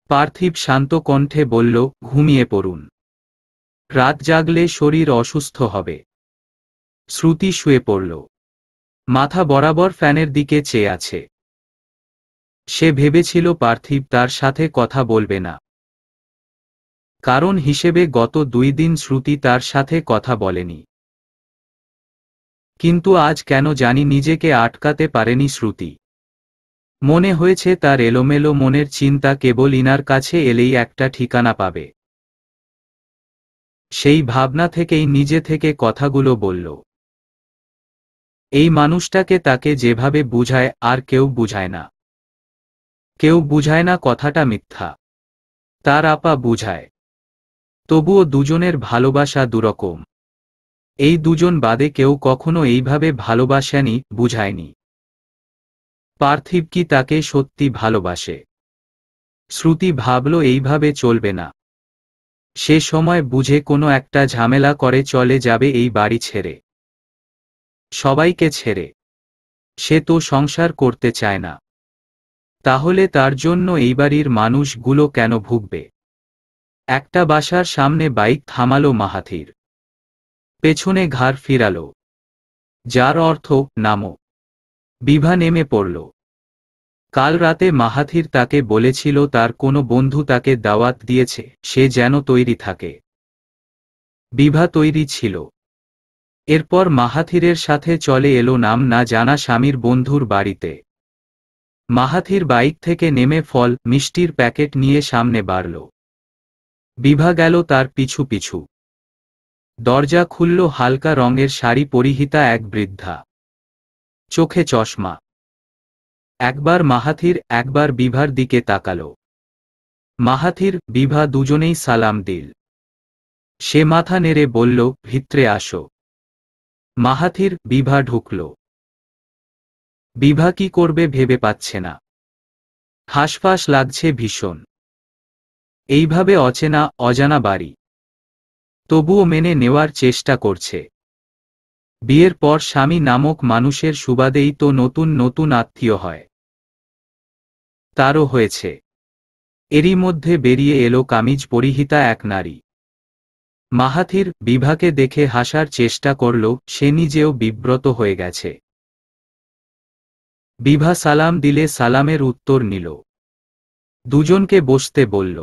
পার্থিব শান্ত কণ্ঠে বলল, ঘুমিয়ে পড়ুন। রাত জাগলে শরীর অসুস্থ হবে। শ্রুতি শুয়ে পড়ল। মাথা বরাবর ফ্যানের দিকে চেয়ে আছে। সে ভেবেছিল পার্থিব তার সাথে কথা বলবে না। কারণ হিসেবে গত 2 দিন শ্রুতি তার সাথে কথা বলেনি। কিন্তু আজ কেন জানি নিজেকে আটকাতে পারেনি শ্রুতি। মনে হয়েছে তার এলোমেলো মনের চিন্তা কেবল ইনার কাছে এলেই একটা ঠিকানা পাবে। সেই ভাবনা থেকেই নিজে থেকে কথাগুলো বলল। এই মানুষটাকে তাকে যেভাবে বুঝায় আর কেউ বুঝায় না। কেউ বুঝায় না কথাটা মিথ্যা। তার আপা বুঝায়। তবুও দুজনের ভালোবাসা দুরকম। এই দুজন বাদে কেউ কখনো এইভাবে ভালোবাসেনি, বুঝায়নি। পার্থিব কি তাকে সত্যি ভালোবাসে? শ্রুতি ভাবল এইভাবে চলবে না। সে সময় বুঝে কোনো একটা ঝামেলা করে চলে যাবে এই বাড়ি ছেড়ে, সবাইকে ছেড়ে। সে তো সংসার করতে চায় না। তাহলে তার জন্য এই বাড়ির মানুষগুলো কেন ভুগবে? একটা বাসার সামনে বাইক থামালো মাহাথির। পেছনে ঘাড় ফিরালো, যার অর্থ নামো। বিভা নেমে পড়ল। কাল রাতে মাহাথির তাকে বলেছিল তার কোনো বন্ধু তাকে দাওয়াত দিয়েছে, সে যেন তৈরি থাকে। বিভা তৈরি ছিল। এরপর মাহাথিরের সাথে চলে এলো নাম না জানা স্বামীর বন্ধুর বাড়িতে। মাহাথির বাইক থেকে নেমে ফল মিষ্টির প্যাকেট নিয়ে সামনে বাড়ল। বিভা গেল তার পিছু পিছু। দরজা খুলল হালকা রঙের শাড়ি পরিহিতা এক বৃদ্ধা, চোখে চশমা। একবার মাহাথির একবার বিভার দিকে তাকাল। মাহাথির বিভা দুজনেই সালাম দিল। সে মাথা নেড়ে বলল, ভিতরে আসো। মাহাথির বিভা ঢুকল। বিভা কি করবে ভেবে পাচ্ছে না। হাসফাস লাগছে ভীষণ। এইভাবে অচেনা অজানা বাড়ি। তবুও মেনে নেওয়ার চেষ্টা করছে। বিয়ের পর স্বামী নামক মানুষের সুবাদেই তো নতুন নতুন আত্মীয় হয়। তারও হয়েছে। এরই মধ্যে বেরিয়ে এলো কামিজ পরিহিতা এক নারী। মাহাথির বিভাকে দেখে হাসার চেষ্টা করল, সে নিজেও বিব্রত হয়ে গেছে। বিভা সালাম দিলে সালামের উত্তর নিল। দুজনকে বসতে বলল।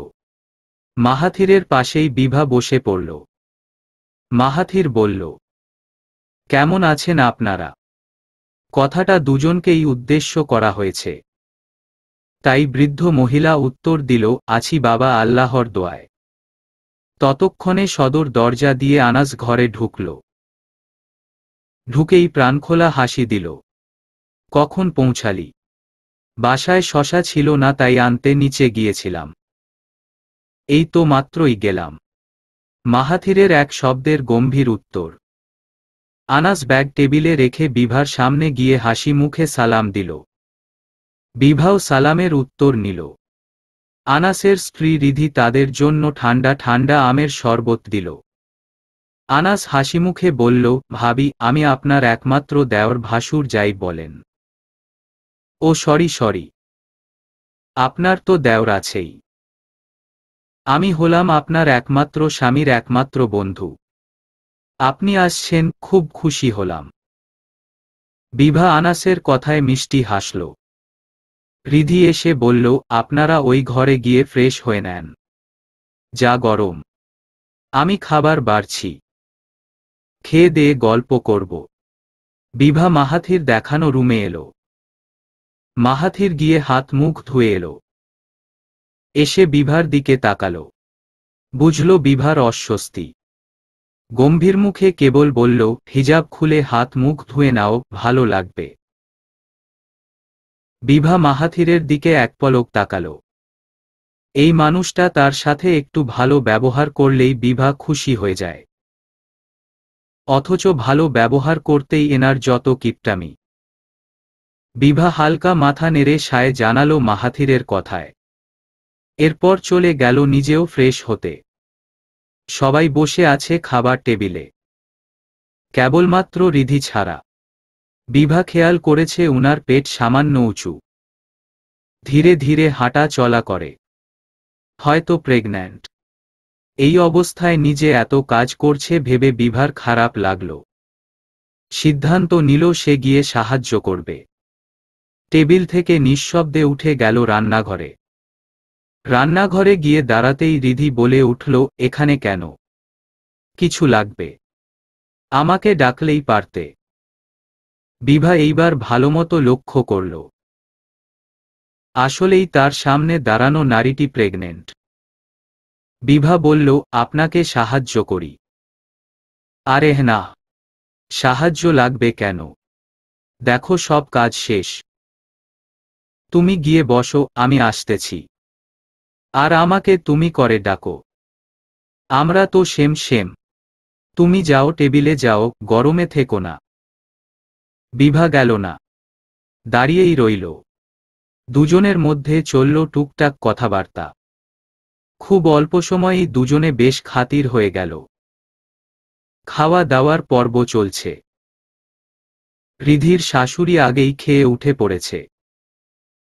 মাহাথিরের পাশেই বিভা বসে পড়ল। মাহাথির বলল, কেমন আছেন আপনারা? কথাটা দুজনকেই উদ্দেশ্য করা হয়েছে। তাই বৃদ্ধ মহিলা উত্তর দিল, আছি বাবা আল্লাহর দোয়ায়। ততক্ষণে সদর দরজা দিয়ে আনাস ঘরে ঢুকল। ঢুকেই প্রাণখোলা হাসি দিল। কখন পৌঁছালি? বাসায় শশা ছিল না, তাই আনতে নিচে গিয়েছিলাম। এই তো মাত্রই গেলাম। মাহাথিরের এক শব্দের গম্ভীর উত্তর। আনাস ব্যাগ টেবিলে রেখে বিভার সামনে গিয়ে হাসি মুখে সালাম দিল। বিভাও সালামের উত্তর নিল। আনাসের স্ত্রী রিধি তাদের জন্য ঠান্ডা ঠান্ডা আমের শরবত দিল। আনাস হাসিমুখে বলল, ভাবি, আমি আপনার একমাত্র দেওর ভাসুর যাই বলেন। ও সরি, আপনার তো দেওর আছেই। আমি হলাম আপনার একমাত্র স্বামীর একমাত্র বন্ধু। আপনি আসছেন, খুব খুশি হলাম। বিভা আনাসের কথায় মিষ্টি হাসল। রিধি এসে বলল, আপনারা ওই ঘরে গিয়ে ফ্রেশ হয়ে নেন, যা গরম। আমি খাবার বাড়ছি, খেয়ে দিয়ে গল্প করব। বিভা মাহাথির দেখানো রুমে এলো। মাহাথির গিয়ে হাত মুখ ধুয়ে এলো। এসে বিভার দিকে তাকালো। বুঝল বিভার অস্বস্তি। গম্ভীর মুখে কেবল বলল, হিজাব খুলে হাত মুখ ধুয়ে নাও, ভালো লাগবে। বিভা মাহাথিরের দিকে এক পলক তাকালো। এই মানুষটা তার সাথে একটু ভালো ব্যবহার করলেই বিভা খুশি হয়ে যায়। অথচ ভালো ব্যবহার করতেই এনার যত কিপটামি। বিভা হালকা মাথা নেড়ে সায় জানালো মাহাথিরের কথায়। এরপর চলে গেল নিজেও ফ্রেশ হতে। সবাই বসে আছে খাবার টেবিলে, কেবলমাত্র রিধি ছাড়া। বিভা খেয়াল করেছে উনার পেট সামান্য উঁচু। ধীরে ধীরে হাঁটা চলা করে। হয়তো প্রেগন্যান্ট। এই অবস্থায় নিজে এত কাজ করছে ভেবে বিভার খারাপ লাগল। সিদ্ধান্ত নিল সে গিয়ে সাহায্য করবে। টেবিল থেকে নিঃশব্দে উঠে গেল রান্নাঘরে। রান্নাঘরে গিয়ে দাঁড়াতেই রিধি বলে উঠল, এখানে কেন? কিছু লাগবে? আমাকে ডাকলেই পারতে। বিভা এইবার ভালোমতো লক্ষ্য করল। আসলেই তার সামনে দাঁড়ানো নারীটি প্রেগনেন্ট। বিভা বলল, আপনাকে সাহায্য করি। আরে না, সাহায্য লাগবে কেন? দেখো সব কাজ শেষ। তুমি গিয়ে বসো, আমি আসতেছি। আর আমাকে তুমি করে ডাকো। আমরা তো সেম। তুমি যাও, টেবিলে যাও, গরমে থেকো না। বিভা গেল না, দাঁড়িয়েই রইল। দুজনের মধ্যে চলল টুকটাক কথাবার্তা। খুব অল্প সময়েই দুজনে বেশ খাতির হয়ে গেল। খাওয়া দাওয়ার পর্ব চলছে। রিধির শাশুড়ি আগেই খেয়ে উঠে পড়েছে।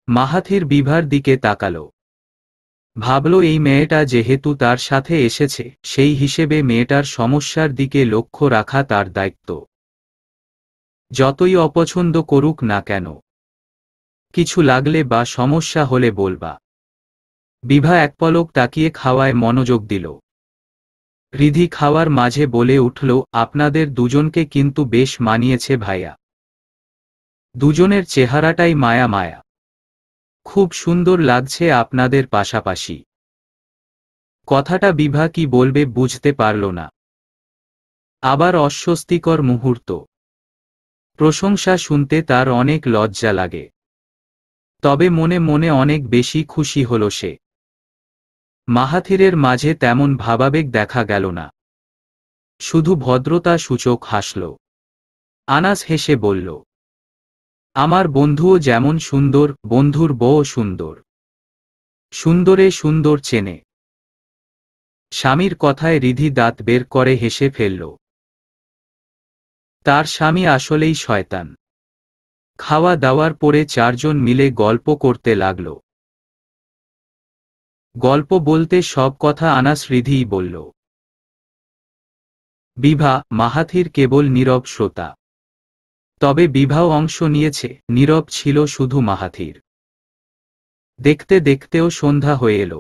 মাহাথির বিভার দিকে তাকাল। ভাবল এই মেয়েটা যেহেতু তার সাথে এসেছে, সেই হিসেবে মেয়েটার সমস্যার দিকে লক্ষ্য রাখা তার দায়িত্ব। যতই অপছন্দ করুক না কেন, কিছু লাগলে বা সমস্যা হলে বলবা। বিভা এক পলক তাকিয়ে খাওয়ায় মনোযোগ দিল। রিধি খাওয়ার মাঝে বলে উঠল, আপনাদের দুজনকে কিন্তু বেশ মানিয়েছে ভাইয়া। দুজনের চেহারাটাই মায়া মায়া। খুব সুন্দর লাগছে আপনাদের পাশাপাশি। কথাটা বিভা কি বলবে বুঝতে পারল না। আবার অস্বস্তিকর মুহূর্ত। প্রশংসা শুনতে তার অনেক লজ্জা লাগে, তবে মনে মনে অনেক বেশি খুশি হল সে। মাহাথিরের মাঝে তেমন ভাবাবেগ দেখা গেল না, শুধু ভদ্রতা সূচক হাসল। আনাস হেসে বলল, আমার বন্ধুও যেমন সুন্দর, বন্ধুর বউও সুন্দর। সুন্দরে সুন্দর চেনে। স্বামীর কথায় রিধি দাঁত বের করে হেসে ফেলল। তার স্বামী আসলেই শয়তান। খাওয়া দাওয়ার পরে চারজন মিলে গল্প করতে লাগল। গল্প বলতে সব কথা আনাস রিধিই বলল। বিভা, মাহাথির কেবল নীরব শ্রোতা। তবে বিভাও অংশ নিয়েছে, নীরব ছিল শুধু মাহাথির। দেখতে দেখতেও সন্ধ্যা হয়ে এল।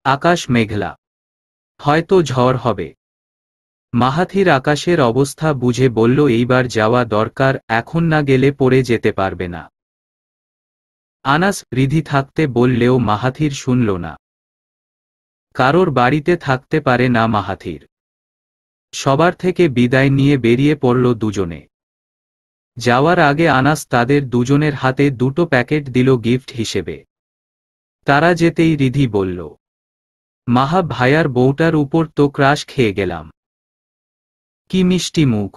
আকাশ মেঘলা, হয়তো ঝড় হবে। মাহাথির আকাশের অবস্থা বুঝে বলল, এইবার যাওয়া দরকার, এখন না গেলে পড়ে যেতে পারবে না। আনাস রিধি থাকতে বললেও মাহাথির শুনল না। কারোর বাড়িতে থাকতে পারে না মাহাথির। সবার থেকে বিদায় নিয়ে বেরিয়ে পড়ল দুজনে। যাওয়ার আগে আনাস তাদের দুজনের হাতে দুটো প্যাকেট দিল গিফট হিসেবে। তারা যেতেই রিধি বলল, মাহা ভাইয়ার বউটার উপর তো ক্রাশ খেয়ে গেলাম। কি মিষ্টি মুখ,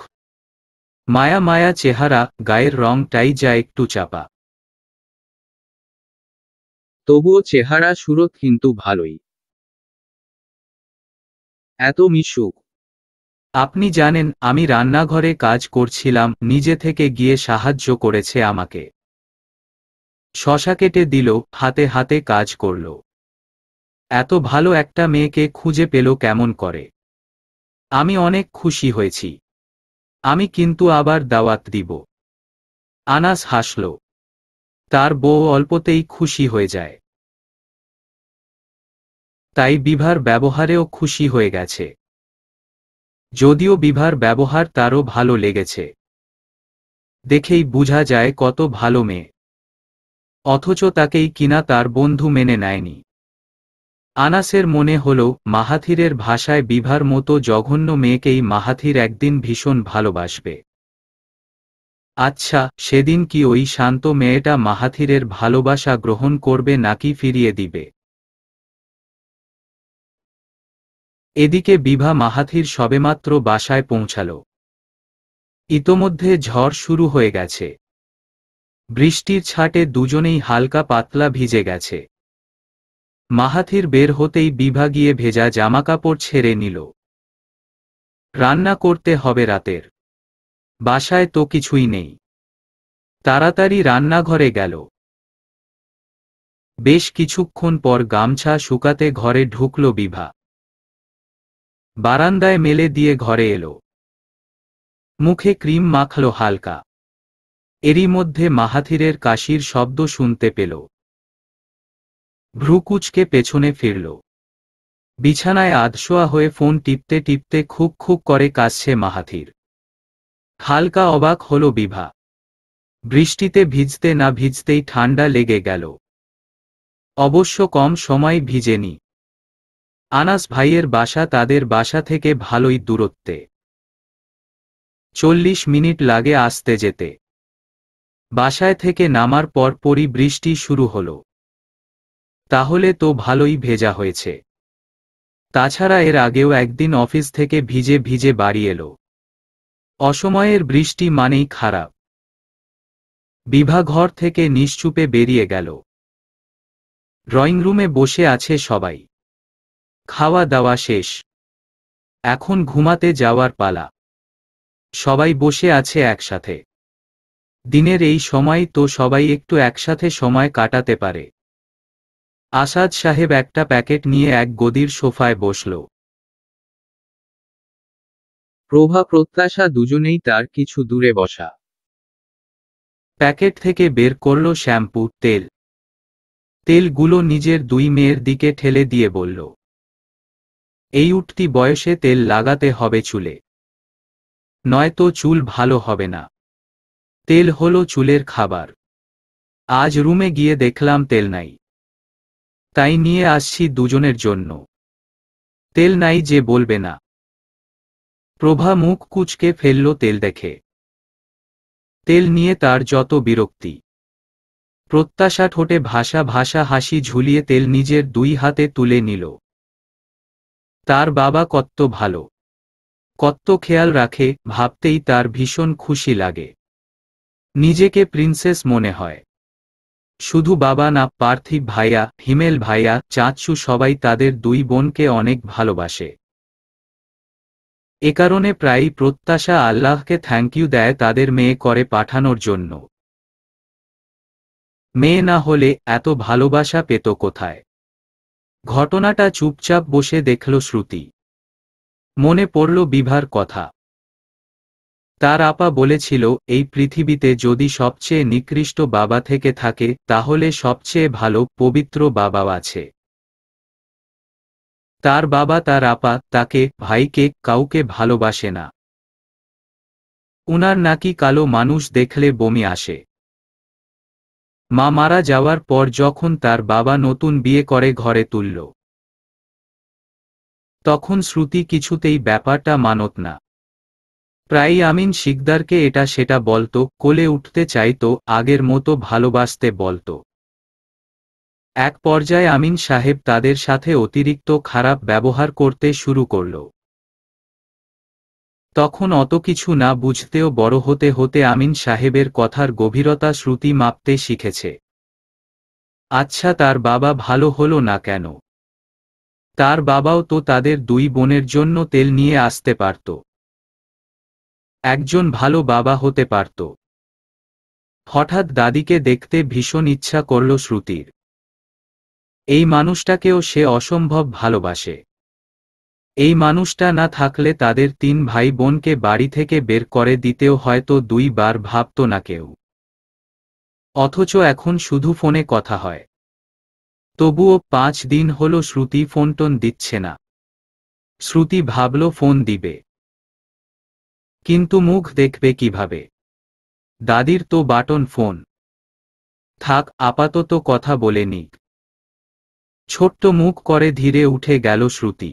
মায়া মায়া চেহারা, গায়ের রংটাই যা একটু চাপা। তবুও চেহারা সুরত কিন্তু ভালোই। এত মিশুক। আপনি জানেন, আমি রান্নাঘরে কাজ করছিলাম, নিজে থেকে গিয়ে সাহায্য করেছে আমাকে। শশা কেটে দিল, হাতে হাতে কাজ করল। এত ভালো একটা মেয়েকে খুঁজে পেল কেমন করে। আমি অনেক খুশি হয়েছি। আমি কিন্তু আবার দাওয়াত দিব। আনাস হাসল। তার বউ অল্পতেই খুশি হয়ে যায়। তাই বিভার ব্যবহারেও খুশি হয়ে গেছে। যদিও বিভার ব্যবহার তারও ভালো লেগেছে। দেখেই বোঝা যায় কত ভালো মেয়ে। অথচ তাকেই কিনা তার বন্ধু মেনে নেয়নি। আনাসের মনে হল, মাহাথিরের ভাষায় বিভার মতো জঘন্য মেয়েকেই মাহাথির একদিন ভীষণ ভালোবাসবে। আচ্ছা, সেদিন কি ওই শান্ত মেয়েটা মাহাথিরের ভালোবাসা গ্রহণ করবে নাকি ফিরিয়ে দিবে? এদিকে বিভা মাহাথির সবেমাত্র বাসায় পৌঁছাল। ইতোমধ্যে ঝড় শুরু হয়ে গেছে। বৃষ্টির ছাটে দুজনেই হালকা পাতলা ভিজে গেছে। মাহাথির বের হতেই বিভা গিয়ে ভেজা জামাকাপড় ছেড়ে নিল। রান্না করতে হবে রাতের। বাসায় তো কিছুই নেই। তাড়াতাড়ি রান্নাঘরে গেল। বেশ কিছুক্ষণ পর গামছা শুকাতে ঘরে ঢুকল বিভা। বারান্দায় মেলে দিয়ে ঘরে এলো। মুখে ক্রিম মাখল হালকা। এরই মধ্যে মাহাথিরের কাশির শব্দ শুনতে পেল। ভ্রুকুচকে পেছনে ফিরল। বিছানায় আধশোয়া হয়ে ফোন টিপতে টিপতে খুব খুব করে কাশছে মাহাথির। হালকা অবাক হল বিভা। বৃষ্টিতে ভিজতে না ভিজতেই ঠান্ডা লেগে গেল। অবশ্য কম সময় ভিজেনি। আনাস ভাইয়ের বাসা তাদের বাসা থেকে ভালোই দূরত্বে। 40 মিনিট লাগে আসতে যেতে। বাসায় থেকে নামার পরপরই বৃষ্টি শুরু হল। তাহলে তো ভালোই ভেজা হয়েছে। তাছাড়া এর আগেও একদিন অফিস থেকে ভিজে ভিজে বাড়ি এলো। অসময়ের বৃষ্টি মানেই খারাপ। বিভা ঘর থেকে নিশ্চুপে বেরিয়ে গেল। ড্রয়িং রুমে বসে আছে সবাই। খাওয়া দাওয়া শেষ, এখন ঘুমাতে যাওয়ার পালা। সবাই বসে আছে একসাথে। দিনের এই সময় তো সবাই একটু একসাথে সময় কাটাতে পারে। আসাদ সাহেব একটা প্যাকেট নিয়ে এক গদির সোফায় বসল। প্রভা প্রত্যাশা দুজনেই তার কিছু দূরে বসা। প্যাকেট থেকে বের করল শ্যাম্পু, তেল। তেলগুলো নিজের দুই মেয়ের দিকে ঠেলে দিয়ে বলল, এই উঠতি বয়সে তেল লাগাতে হবে চুলে, নয়তো চুল ভালো হবে না। তেল হলো চুলের খাবার। আজ রুমে গিয়ে দেখলাম তেল নাই, তাই নিয়ে আসছি দুজনের জন্য। তেল নাই যে বলবে না। প্রভা মুখ কুঁচকে ফেলল তেল দেখে। তেল নিয়ে তার যত বিরক্তি। প্রত্যাশা ঠোঁটে ভাষা ভাষা হাসি ঝুলিয়ে তেল নিজের দুই হাতে তুলে নিল। তার বাবা কত্ত ভালো, কত্ত খেয়াল রাখে, ভাবতেই তার ভীষণ খুশি লাগে। নিজেকে প্রিন্সেস মনে হয়। শুধু বাবা না, পার্থিব ভাইয়া, হিমেল ভাইয়া, চাঁচু সবাই তাদের দুই বোনকে অনেক ভালোবাসে। এ কারণে প্রায়ই প্রত্যাশা আল্লাহকে থ্যাংক ইউ দেয় তাদের মেয়ে করে পাঠানোর জন্য। মেয়ে না হলে এত ভালোবাসা পেত কোথায়? ঘটনাটা চুপচাপ বসে দেখল শ্রুতি। মনে পড়ল বিভার কথা। তার আপা বলেছিল, এই পৃথিবীতে যদি সবচেয়ে নিকৃষ্ট বাবা থেকে থাকে, তাহলে সবচেয়ে ভালো পবিত্র বাবাও আছে। তার বাবা, তার আপা, তাকে, ভাইকে, কাউকে ভালোবাসে না। উনার নাকি কালো মানুষ দেখলে বমি আসে। মা মারা যাওয়ার পর যখন তার বাবা নতুন বিয়ে করে ঘরে তুলল, তখন শ্রুতি কিছুতেই ব্যাপারটা মানত না। প্রায়ই আমিন শিকদারকে এটা সেটা বলতো, কোলে উঠতে চাইতো, আগের মতো ভালোবাসতে বলতো। এক পর্যায়ে আমিন সাহেব তাদের সাথে অতিরিক্ত খারাপ ব্যবহার করতে শুরু করল। তখন অত কিছু না বুঝতেও বড় হতে হতে আমিন সাহেবের কথার গভীরতা শ্রুতি মাপতে শিখেছে। আচ্ছা, তার বাবা ভালো হলো না কেন? তার বাবাও তো তাদের দুই বোনের জন্য তেল নিয়ে আসতে পারত। একজন ভালো বাবা হতে পারত। হঠাৎ দাদিকে দেখতে ভীষণ ইচ্ছা করল শ্রুতির। এই মানুষটাকেও সে অসম্ভব ভালোবাসে। এই মানুষটা না থাকলে তাদের তিন ভাই বোনকে বাড়ি থেকে বের করে দিতেও হয়তো দুইবার ভাবত না কেউ। অথচ এখন শুধু ফোনে কথা হয়। তবুও 5 দিন হলো শ্রুতি ফোনটোন দিচ্ছে না। শ্রুতি ভাবল ফোন দিবে, কিন্তু মুখ দেখবে কিভাবে? দাদির তো বাটন ফোন। থাক, আপাতত কথা বলে নিক। ছোট্ট মুখ করে ধীরে উঠে গেল শ্রুতি।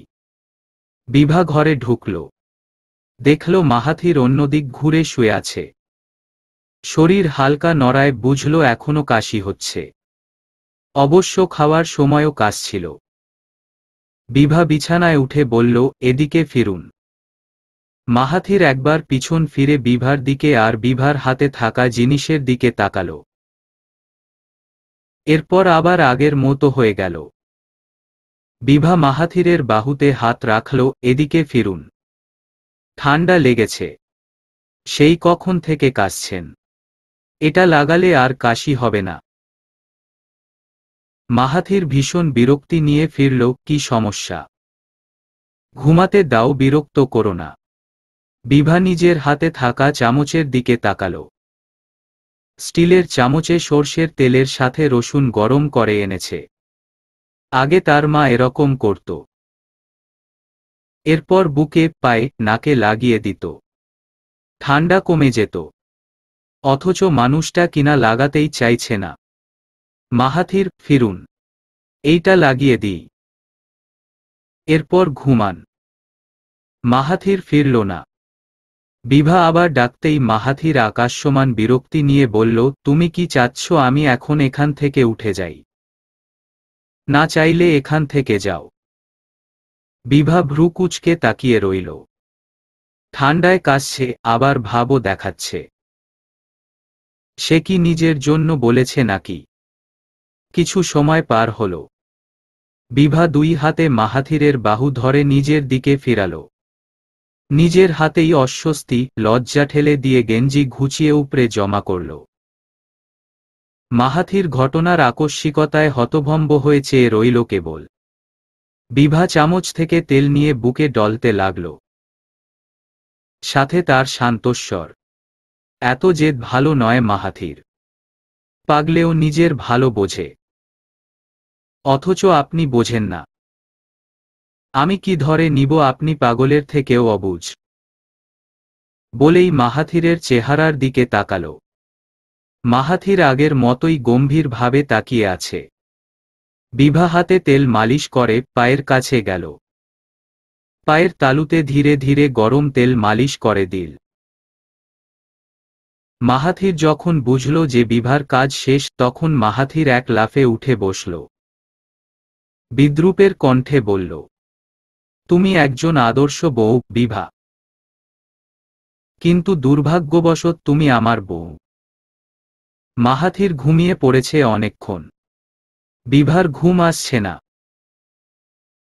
বিভা ঘরে ঢুকল। দেখল মাহাথির অন্যদিক ঘুরে শুয়ে আছে। শরীর হালকা নড়ায় বুঝল এখনো কাশি হচ্ছে। অবশ্য খাওয়ার সময়ও কাশছিল। বিভা বিছানায় উঠে বলল, এদিকে ফিরুন। মাহাথির একবার পিছন ফিরে বিভার দিকে আর বিভার হাতে থাকা জিনিসের দিকে তাকাল। এরপর আবার আগের মতো হয়ে গেল। বিভা মাহাথিরের বাহুতে হাত রাখল, এদিকে ফিরুন। ঠান্ডা লেগেছে। সেই কখন থেকে কাশছেন। এটা লাগালে আর কাশি হবে না। মাহাথির ভীষণ বিরক্তি নিয়ে ফিরল, কি সমস্যা? ঘুমাতে দাও, বিরক্ত করো না। বিভা নিজের হাতে থাকা চামচের দিকে তাকাল। স্টিলের চামচে সর্ষের তেলের সাথে রসুন গরম করে এনেছে। আগে তার মা এরকম করত। এরপর বুকে, পায়ে, নাকে লাগিয়ে দিত। ঠান্ডা কমে যেত। অথচ মানুষটা কিনা লাগাতেই চাইছে না। মাহাথির, ফিরুন। এইটা লাগিয়ে দিই। এরপর ঘুমান। মাহাথির ফিরল না। বিভা আবার ডাকতেই মাহাথির আকাশসমান বিরক্তি নিয়ে বলল, তুমি কি চাচ্ছ আমি এখন এখান থেকে উঠে যাই? না চাইলে এখান থেকে যাও। বিভা ভ্রু কুঁচকে তাকিয়ে রইল। ঠান্ডায় কাশছে, আবার ভাবও দেখাচ্ছে। সে কি নিজের জন্য বলেছে নাকি? কিছু সময় পার হল। বিভা দুই হাতে মাহাথিরের বাহু ধরে নিজের দিকে ফিরাল। নিজের হাতেই অস্বস্তি লজ্জা ঠেলে দিয়ে গেঞ্জি ঘুচিয়ে উপরে জমা করল। মাহাথির ঘটনার আকস্মিকতায় হতভম্ব হয়ে চেয়ে রইল কেবল। বিভা চামচ থেকে তেল নিয়ে বুকে ডলতে লাগল। সাথে তার শান্তস্বর। এত জেদ ভালো নয় মাহাথির। পাগলেও নিজের ভালো বোঝে। অথচ আপনি বোঝেন না। আমি কি ধরে নিব আপনি পাগলের থেকেও অবুঝ। বলেই মাহাথিরের চেহারার দিকে তাকাল। মাহাথির আগের মতোই গম্ভীরভাবে তাকিয়ে আছে। বিভা হাতে তেল মালিশ করে পায়ের কাছে গেল। পায়ের তালুতে ধীরে ধীরে গরম তেল মালিশ করে দিল। মাহাথির যখন বুঝল যে বিভার কাজ শেষ তখন মাহাথির এক লাফে উঠে বসল। বিদ্রূপের কণ্ঠে বলল, তুমি একজন আদর্শ বউ বিভা, কিন্তু দুর্ভাগ্যবশত তুমি আমার বউ। মাহাথির ঘুমিয়ে পড়েছে অনেকক্ষণ। বিভার ঘুম আসছে না।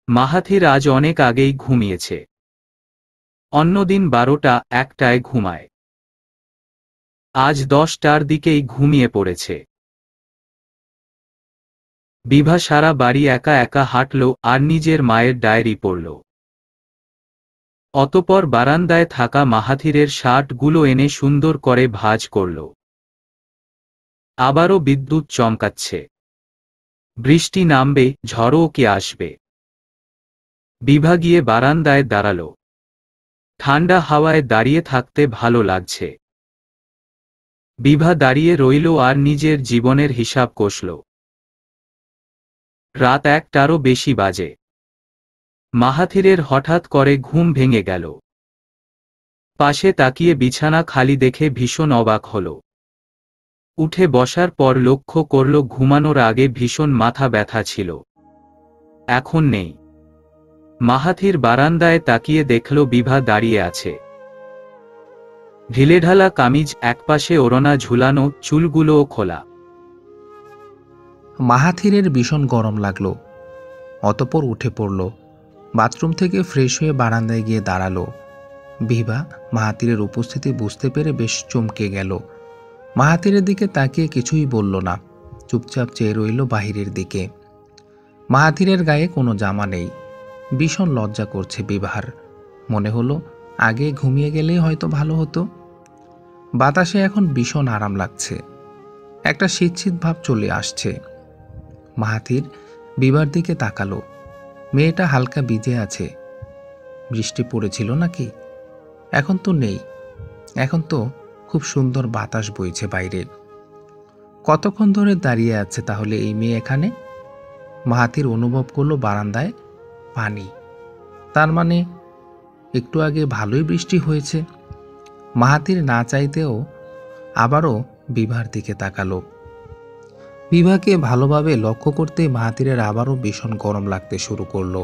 মাহাথির আজ অনেক আগেই ঘুমিয়েছে। অন্যদিন 12টা 1টায় ঘুমায়। আজ 10টার দিকেই ঘুমিয়ে পড়েছে। বিভা সারা বাড়ি একা একা হাঁটল আর নিজের মায়ের ডায়েরি পড়ল। অতঃপর বারান্দায় থাকা মাহাথিরের শার্টগুলো এনে সুন্দর করে ভাঁজ করল। আবারও বিদ্যুৎ চমকাচ্ছে। বৃষ্টি নামবে, ঝড়ও কি আসবে। বিভা গিয়ে বারান্দায় দাঁড়াল। ঠান্ডা হাওয়ায় দাঁড়িয়ে থাকতে ভালো লাগছে। বিভা দাঁড়িয়ে রইল আর নিজের জীবনের হিসাব কষল। রাত 1টারও বেশি বাজে। মাহাথিরের হঠাৎ করে ঘুম ভেঙে গেল। পাশে তাকিয়ে বিছানা খালি দেখে ভীষণ অবাক হল। উঠে বসার পর লক্ষ্য করল ঘুমানোর আগে ভীষণ মাথা ব্যথা ছিল। এখন নেই। মাহাথির বারান্দায় তাকিয়ে দেখল বিভা দাঁড়িয়ে আছে। ঢিলেঢালা কামিজ, একপাশে ওড়না ঝুলানো, চুলগুলোও খোলা। মাহাথিরের ভীষণ গরম লাগলো। অতঃপর উঠে পড়ল। বাথরুম থেকে ফ্রেশ হয়ে বারান্দায় গিয়ে দাঁড়ালো। বিভা মাহাথিরের উপস্থিতি বুঝতে পেরে বেশ চমকে গেল। মাহাথিরের দিকে তাকিয়ে কিছুই বলল না, চুপচাপ চেয়ে রইল বাহিরের দিকে। মাহাথিরের গায়ে কোনো জামা নেই। ভীষণ লজ্জা করছে বিভার। মনে হলো আগে ঘুমিয়ে গেলেই হয়তো ভালো হতো। বাতাসে এখন ভীষণ আরাম লাগছে। একটা শীত শীত ভাব চলে আসছে। মাহাথির বিভার দিকে তাকালো। মেয়েটা হালকা ভিজে আছে। বৃষ্টি পড়েছিল নাকি? এখন তো নেই। এখন তো খুব সুন্দর বাতাস বইছে বাইরে। কতক্ষণ ধরে দাঁড়িয়ে আছে তাহলে এই মেয়ে এখানে? মাহাথির অনুভব করলো বারান্দায় পানি। তার মানে একটু আগে ভালোই বৃষ্টি হয়েছে। মাহাথির না চাইতেও আবারও বিভার দিকে তাকালো। বিভাকে ভালোভাবে লক্ষ্য করতেই মাহাথিরের আবারও ভীষণ গরম লাগতে শুরু করলো।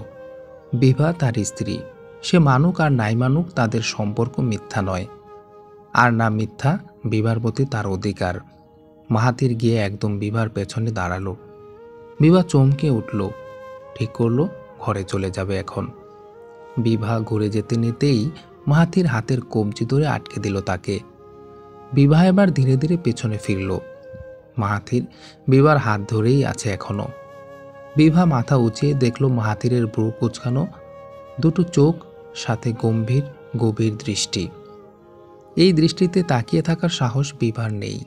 বিভা তার স্ত্রী। সে মানুক আর নাই মানুক, তাদের সম্পর্ক মিথ্যা নয়। আর না মিথ্যা বিভার প্রতি তার অধিকার। মাহাথির গিয়ে একদম বিভার পেছনে দাঁড়ালো। বিভা চমকে উঠল। ঠিক করলো ঘরে চলে যাবে এখন। বিভা ঘুরে যেতে নিতেই মাহাথির হাতের কবজি ধরে আটকে দিল তাকে। বিভা এবার ধীরে ধীরে পেছনে ফিরল। মাহাথির বিভার হাত ধরেই আছে এখনো। বিভা মাথা উঁচিয়ে দেখল মাহাথিরের ভ্রু কুঁচকানো, দুটো চোখ, সাথে গম্ভীর গভীর দৃষ্টি। এই দৃষ্টিতে তাকিয়ে থাকার সাহস বিভার নেই।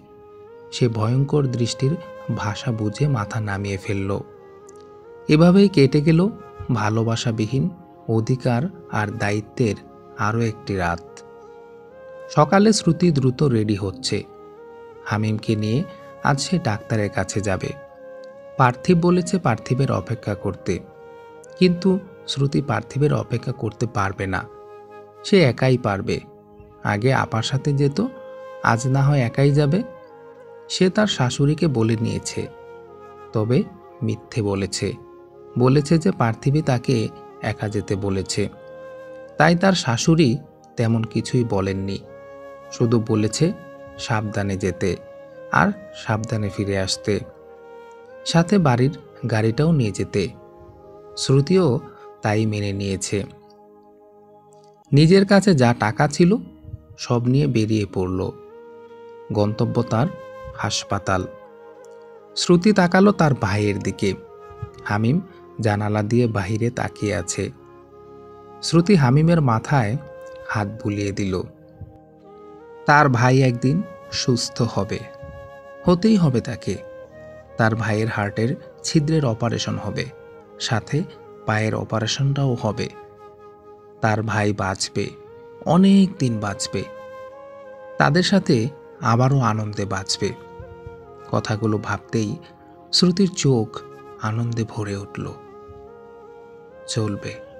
সে ভয়ঙ্কর দৃষ্টির ভাষা বুঝে মাথা নামিয়ে ফেলল। এভাবেই কেটে গেল ভালোবাসাবিহীন, অধিকার আর দায়িত্বের আরও একটি রাত। সকালে শ্রুতি দ্রুত রেডি হচ্ছে। হামিমকে নিয়ে আজ সে ডাক্তারের কাছে যাবে। পার্থিব বলেছে পার্থিবের অপেক্ষা করতে, কিন্তু শ্রুতি পার্থিবের অপেক্ষা করতে পারবে না। সে একাই পারবে। আগে আপার সাথে যেত, আজ না হয় একাই যাবে। সে তার শাশুড়িকে বলে নিয়েছে, তবে মিথ্যে বলেছে। বলেছে যে পার্থিবী তাকে একা যেতে বলেছে। তাই তার শাশুড়ি তেমন কিছুই বলেননি, শুধু বলেছে সাবধানে যেতে। আর সাবধানে ফিরে আসতে, সাথে বাড়ির গাড়িটাও নিয়ে যেতে। শ্রুতিও তাই মেনে নিয়েছে। নিজের কাছে যা টাকা ছিল সব নিয়ে বেরিয়ে পড়ল। গন্তব্য তার হাসপাতাল। শ্রুতি তাকালো তার ভাইয়ের দিকে। হামিম জানালা দিয়ে বাহিরে তাকিয়ে আছে। শ্রুতি হামিমের মাথায় হাত বুলিয়ে দিল। তার ভাই একদিন সুস্থ হবে, হতেই হবে তাকে। তার ভাইয়ের হার্টের ছিদ্রের অপারেশন হবে, সাথে পায়ের অপারেশনটাও হবে। তার ভাই বাঁচবে, অনেক দিন বাঁচবে, তাদের সাথে আবারও আনন্দে বাঁচবে। কথাগুলো ভাবতেই শ্রুতির চোখ আনন্দে ভরে উঠল। চলবে।